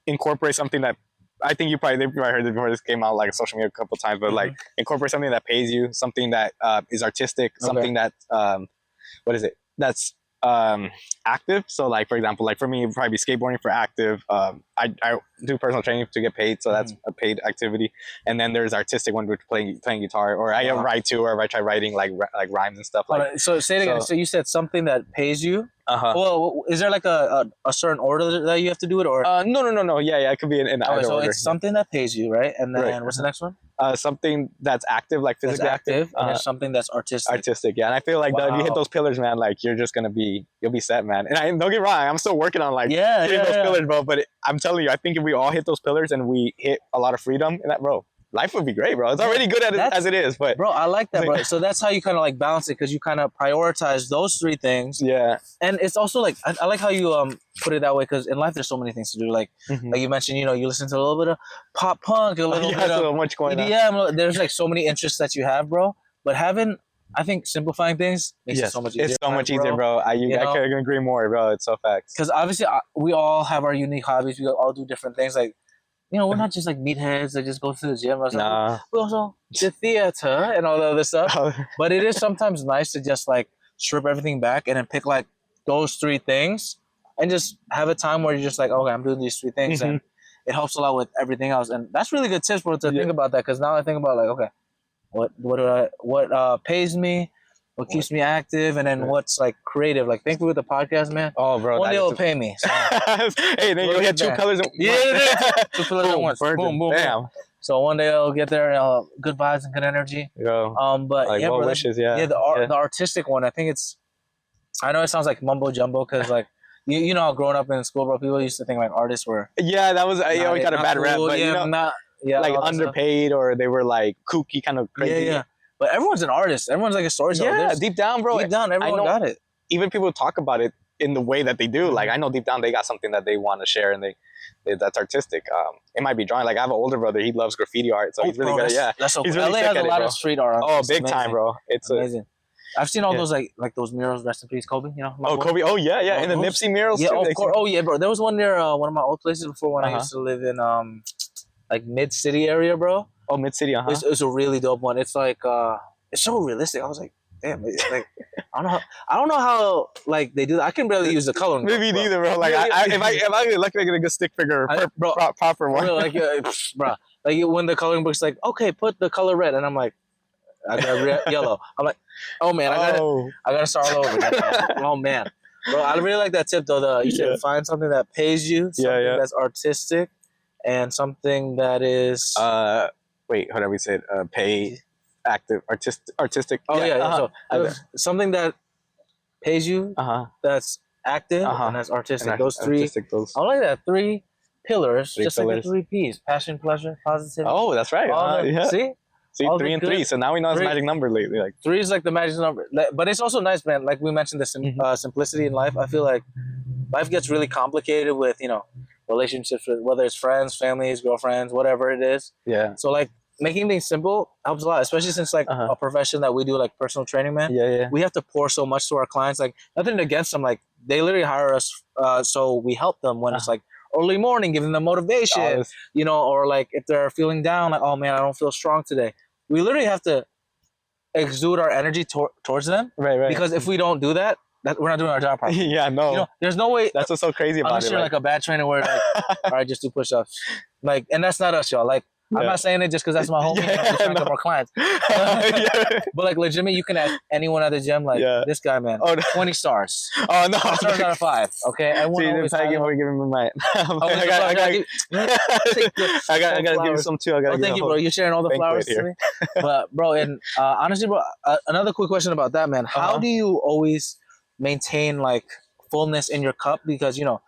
incorporate something that I think they probably heard it before this came out, like social media a couple times, but like incorporate something that pays you, something that is artistic, something that that's active. So like, for example, like for me, it'd probably be skateboarding for active. I do personal training to get paid, so that's a paid activity. And then there's artistic one, which playing guitar, or I write too, or I try writing like rhymes and stuff. Like, so say it again. So you said something that pays you. Well, is there like a certain order that you have to do it, or no? Yeah, it could be in either so order. it's something that pays you, right? And then what's the next one? Something that's active, like physically active, and there's something that's artistic. Yeah. And I feel like if you hit those pillars, man, like you're just gonna you'll be set, man. And don't get me wrong, I'm still working on like hitting those pillars, bro. But I'm telling you, I think if we all hit those pillars and we hit a lot of freedom in that, bro, life would be great, bro. It's already good as it is, but bro, I like that, bro. So that's how you kind of like balance it, because you kind of prioritize those three things. Yeah. And it's also like I like how you put it that way, because in life there's so many things to do. Like like you mentioned, you know, you listen to a little bit of pop punk, a little bit of so much going EDM. There's like so many interests that you have, bro. But I think simplifying things makes it so much easier. It's so much easier, bro. I couldn't agree more, bro. It's so facts. Because obviously we all have our unique hobbies. We all do different things. Like, you know, we're not just like meatheads that just go to the gym or something. Nah. We also do theater and all the other stuff. But it is sometimes nice to just like strip everything back and then pick like those three things and just have a time where you're just like, okay, I'm doing these three things, and it helps a lot with everything else. And that's really good tips, bro, to think about that, because now I think about like, okay, what pays me, what keeps me active, and then what's like creative. Like, thankfully with the podcast, man. Oh, bro, one day it'll pay me. So. Hey, then you'll hit two colors. Two pillars at once. Boom, boom, bam. Boom. So one day I'll get there. Good vibes and good energy. Yo. But like, yeah, bro, wishes, the artistic one. I think I know it sounds like mumbo jumbo, because like you know, growing up in school, bro, people used to think like artists were. Yeah, that was I always got a bad rap, but you know, like underpaid, or they were like kooky, kind of crazy. Yeah. But everyone's an artist. Everyone's like a storyteller. Yeah, deep down, bro. Deep down, everyone got it. Even people talk about it in the way that they do. Like, I know deep down they got something that they want to share, and that's artistic. It might be drawing. Like, I have an older brother. He loves graffiti art, so he's really good. Yeah, that's so cool. He's really LA has a lot of street art. Oh, big time, bro. It's amazing. I've seen all those like those murals. Rest in peace, Kobe. You know. Kobe. Oh yeah. And the Nipsey murals. Yeah, too. of course. Oh yeah, bro. There was one near one of my old places before when I used to live in like mid-city area, bro. Oh, mid-city. It's a really dope one. It's like it's so realistic. I was like, damn, like I don't know how like they do that. I can barely use the coloring. Maybe neither, bro. Like if I get lucky, I get a good stick figure, proper one. Like, bro, like when the coloring book's like, okay, put the color red, and I'm like, I got yellow. I'm like, oh man, I gotta start all over again. Oh man, bro, I really like that tip though. You should find something that pays you, something that's artistic, and something that is wait, how did we say it? Pay. Active, artistic. Oh yeah. So something that pays you, that's active, and that's artistic. And those three. I like that. Three pillars, just like the three P's: passion, pleasure, positivity. Oh, that's right. See, See, 3 and 3. So now we know it's a magic number lately. Like 3 is like the magic number. But it's also nice, man. Like we mentioned, the simplicity in life. I feel like life gets really complicated with, you know, relationships with whether it's friends, families, girlfriends, whatever it is. Yeah. So like making things simple helps a lot, especially since like a profession that we do, like personal training, man. Yeah. We have to pour so much to our clients. Like nothing against them. Like they literally hire us, so we help them when it's like early morning, giving them motivation, you know, or like if they're feeling down, like, oh man, I don't feel strong today. We literally have to exude our energy towards them. Right. Because if we don't do that, we're not doing our job properly. Yeah, no. You know, there's no way. That's what's so crazy about unless it. Unless you're like a bad trainer where like, all right, just do push-ups. Like, and that's not us, y'all. Like, I'm not saying it just because that's my homie. I'm just trying to get more clients. But like, legitimate, you can ask anyone at the gym, like, this guy, man, 20 stars. Oh, no. 20 stars out of 5, okay? See, then we're giving me my... I gotta give you some too. Thank you, bro. You're sharing all the flowers to me. But, bro, and honestly, bro, another quick question about that, man. How do you always maintain, like, fullness in your cup? Because, you know,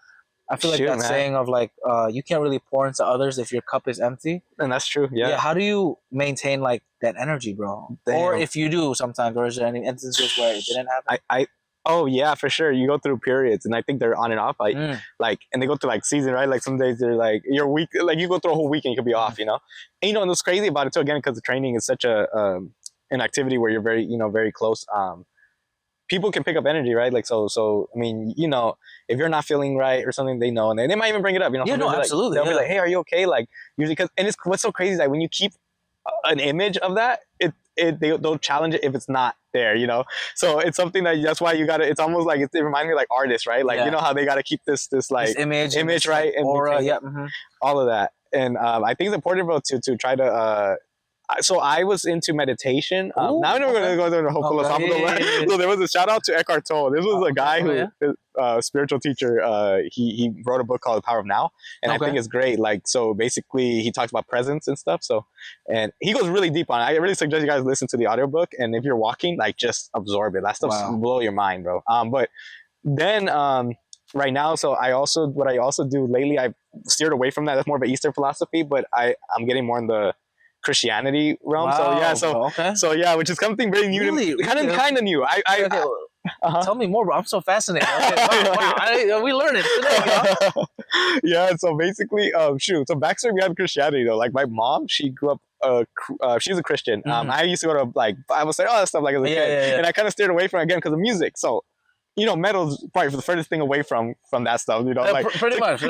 I feel like that saying of like, you can't really pour into others if your cup is empty. And that's true. Yeah. How do you maintain like that energy, bro? Damn. Or if you do sometimes, or is there any instances where it didn't happen? Oh yeah, for sure. You go through periods, and I think they're on and off. Like, and they go through like season, right? Like some days they're like you're weak. Like you go through a whole week and you could be off, you know. And you know, and what's crazy about it too, again, because the training is such a an activity where you're very, you know, very close. People can pick up energy, right? Like, so, I mean, you know, if you're not feeling right or something, they know, and they might even bring it up, you know? Yeah, no, absolutely. They'll be like, hey, are you okay? Like, usually, what's so crazy is that when you keep an image of that, they'll challenge it if it's not there, you know? So it's something that's why you gotta, it's almost like, it reminds me like artists, right? Like, you know how they gotta keep this like, this image, right? And aura, all of that. And I think it's important, bro, to try to, so I was into meditation. Now we're going to go to the whole philosophical. So there was a shout out to Eckhart Tolle. This was a guy who, spiritual teacher. He wrote a book called The Power of Now, and I think it's great. Like, so basically, he talks about presence and stuff. So, and he goes really deep on it. I really suggest you guys listen to the audiobook. And if you're walking, like, just absorb it. That stuff blow your mind, bro. But then right now, so what I also do lately, I've steered away from that. That's more of an Eastern philosophy, but I'm getting more in the Christianity realm. So yeah, which is something very new to me. Kind of new. Tell me more, bro. I'm so fascinated. Wow. We learned it today. Yeah, so basically, so backstory behind Christianity though. Like my mom, she grew up she's a Christian. I used to go to like Bible study, all that stuff like as a kid. And I kind of steered away from it again because of music. So you know, metal's probably the furthest thing away from that stuff, you know? Like, pretty much.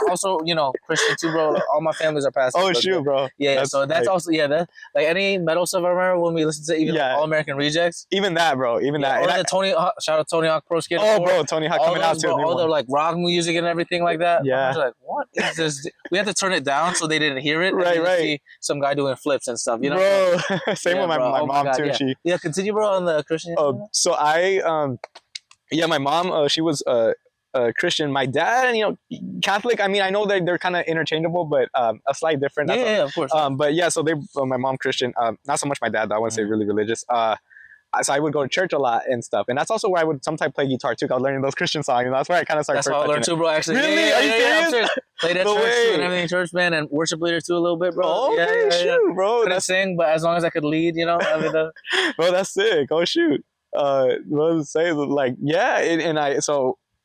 Also, you know, Christian too, bro. All my families are pastors. Oh, shoot, bro. Yeah, so that's also, that, like any metal stuff I remember when we listened to even like All American Rejects. Even that, bro. Even that. Or the shout out Tony Hawk Pro Skater 4. Oh, bro, Tony Hawk coming out too. All the like rock music and everything like that. Yeah. I was like, what is this? We had to turn it down so they didn't hear it. Right. See some guy doing flips and stuff, you know? Bro, same with my mom too. Continue, bro, on the Christian. So my mom, she was Christian. My dad, you know, Catholic. I mean, I know that they're kind of interchangeable, but a slight different. Of course. But yeah, so my mom Christian. Not so much my dad. I wouldn't say really religious. So I would go to church a lot and stuff, and that's also where I would sometimes play guitar too. I was learning those Christian songs, and that's where I kind of started. That's how I learned too, bro. Actually, really? Are you serious? Played at church and everything, church band, and worship leaders too a little bit, bro. Oh, okay, shoot, bro. Couldn't sing, but as long as I could lead, you know. I mean, bro, that's sick. Oh shoot. What was I say? Like, yeah,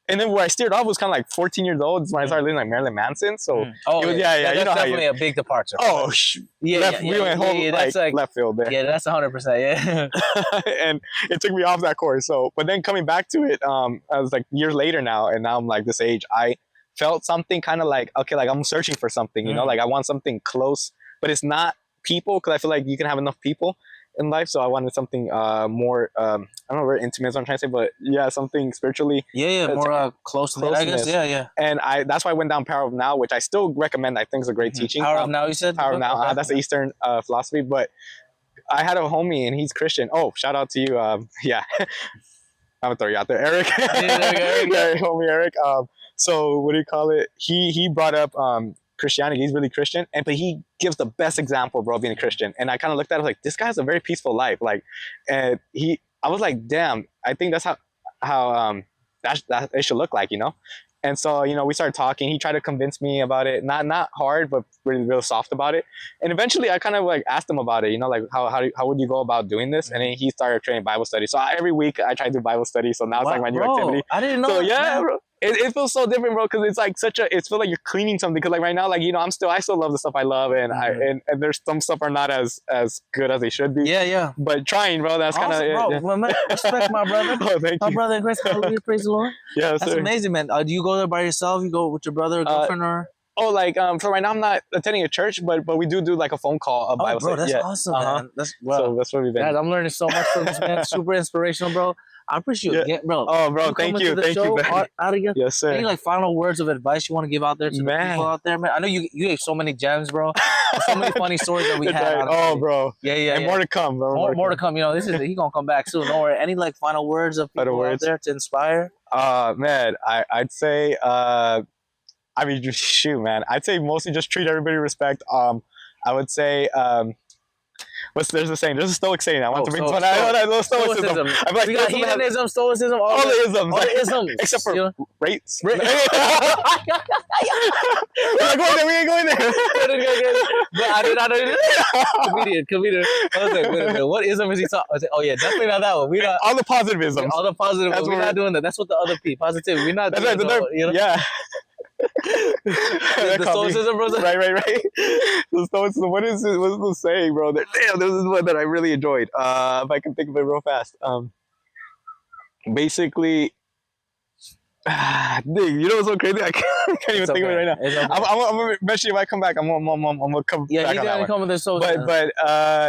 and then where I steered off was kind of like 14 years old when I started listening like Marilyn Manson. So that's you know, definitely a big departure. Oh, we went home that's like left field there. Yeah, that's 100%. Yeah, and it took me off that course. So, but then coming back to it, I was like years later now, and now I'm like this age. I felt something kind of like like I'm searching for something, you know, like I want something close, but it's not people because I feel like you can have enough people in life, so I wanted something more I don't know where intimate is what I'm trying to say, but yeah, something spiritually more close to that, I guess. And that's why I went down Power of Now, which I still recommend. I think is a great teaching. Power of Now, you said? Power of Now, that's the Eastern philosophy, but I had a homie and he's Christian. Oh, shout out to you. I'm gonna throw you out there, Eric. Homie Eric. So what do you call it? He brought up Christianity. He's really Christian, but he gives the best example, bro, of being a Christian. And I kind of looked at it like, this guy has a very peaceful life. Like, and I was like, damn, I think that's how that it should look like, you know. And so, we started talking. He tried to convince me about it. Not hard, but really, real soft about it. And eventually I kind of like asked him about it, like how would you go about doing this? And then he started training Bible study. So every week I try to do Bible study. So now it's like my new activity. I didn't know. So yeah, man. bro. It feels so different, bro, because it's like it feels like you're cleaning something. Because like right now, like I still love the stuff I love, and and there's some stuff are not as good as they should be. Yeah. But trying, bro, that's kind of Well, man, respect my brother. Oh, thank you. My brother in Christ, hallelujah, praise the Lord. Yeah, that's amazing, man. Do you go there by yourself? You go with your brother or girlfriend or? Oh, like for right now, I'm not attending a church, but we do like a phone call. Bro, that's awesome, man. So that's where we've been. Guys, I'm learning so much from this man. Super inspirational, bro. I appreciate you again, bro. Oh, bro, thank you, man. Yes, sir. Any like final words of advice you want to give out there to the people out there, man? I know you gave so many gems, bro. So many funny stories that we had. Right. Oh, bro. Yeah. And more to come, bro. More to come. He's gonna come back soon. Don't worry. Any like final words of people out there to inspire? Man, I'd say just shoot, man. I'd say mostly just treat everybody with respect. I would say there's a saying. There's a Stoic saying. I want to bring Stoicism. We got hedonism, Stoicism, all the isms. Except for rates. We ain't going there. But I did not know. Comedian. What ism is he talking? Oh yeah, definitely not that one. We not all the positivism. All the positive. We're not doing that. That's what the other P. Positivity. We're not doing that. Yeah. The Stoicism, bro. Right. The Stoicism. What is the saying, bro? Damn, this is one that I really enjoyed. If I can think of it real fast. Basically, you know what's so crazy? I can't even think of it right now. Okay. I'm gonna eventually if I come back, I'm gonna come. Yeah, back he's on gonna that come one. with his social. But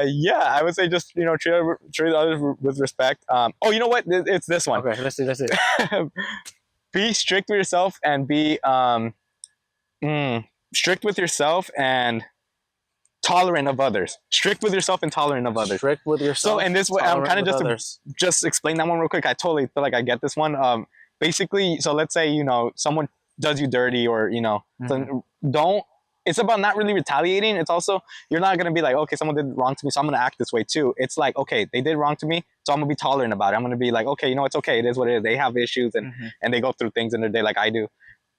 yeah, I would say just treat others with respect. Oh, you know what? It's this one. Okay, let's see. Be strict with yourself and be strict with yourself and tolerant of others. Strict with yourself and tolerant of others. Strict with yourself. So in this way, I'm kind of just explain that one real quick. I totally feel like I get this one. Basically, so let's say someone does you dirty or so don't. It's about not really retaliating. It's also, you're not going to be like, okay, someone did wrong to me, so I'm going to act this way too. It's like, okay, they did wrong to me, so I'm going to be tolerant about it. I'm going to be like, okay, it's okay. It is what it is. They have issues and they go through things in their day like I do.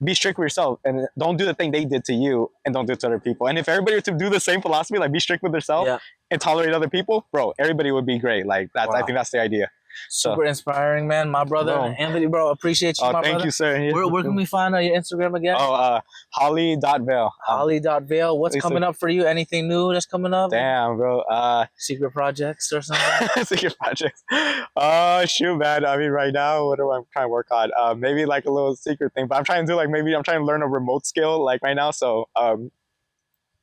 Be strict with yourself and don't do the thing they did to you and don't do it to other people. And if everybody were to do the same philosophy, like be strict with themselves and tolerate other people, bro, everybody would be great. Like that's, I think that's the idea. Super inspiring, man. My brother, Anthony, bro, appreciate you, my brother. Thank you, sir. Where can we find your Instagram again? Holly.Vale. Holly.Vale. What's coming up for you? Anything new that's coming up? Damn, bro. Secret projects or something? Secret projects. Shoot, man. I mean, right now, what am I trying to work on? Maybe like a little secret thing, but I'm trying to do I'm trying to learn a remote skill like right now. So,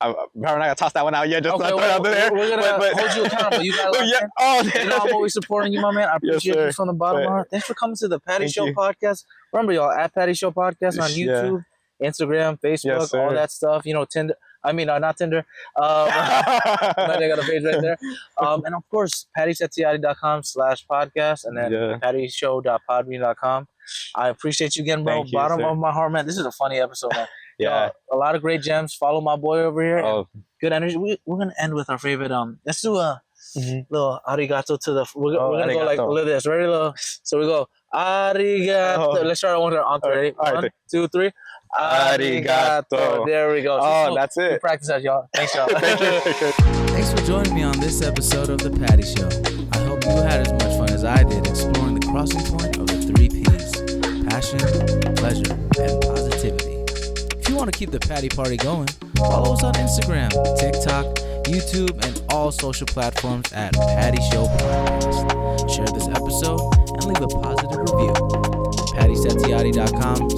I'm not gonna toss that one out yet. Just throw it out there. We're gonna hold you accountable. You got I'm always supporting you, my man. I appreciate you from the bottom of my heart. Thanks for coming to the Patty Show podcast. Remember, y'all, at Patty Show podcast on YouTube, Instagram, Facebook, all that stuff. Tinder. I mean, not Tinder. I got a page right there. And of course, pattysetiati.com/podcast and then pattyshow.podbean.com. I appreciate you again, bro. Bottom of my heart, man. This is a funny episode, man. A lot of great gems. Follow my boy over here. Good energy. We're gonna end with our favorite. Let's do a little arigato to the. We're gonna go like a little this. Ready, little. So we go arigato. Let's start on three. Ready? 1, 2, 3. Arigato. There we go. That's it. Practice that, y'all. Thanks, y'all. Thanks for joining me on this episode of The Patty Show. I hope you had as much fun as I did exploring the crossing point of the 3 Ps: passion, pleasure, and positivity. If you want to keep the Patty Party going, follow us on Instagram, TikTok, YouTube, and all social platforms at Patty Show Podcast. Share this episode and leave a positive review. PattySetiati.com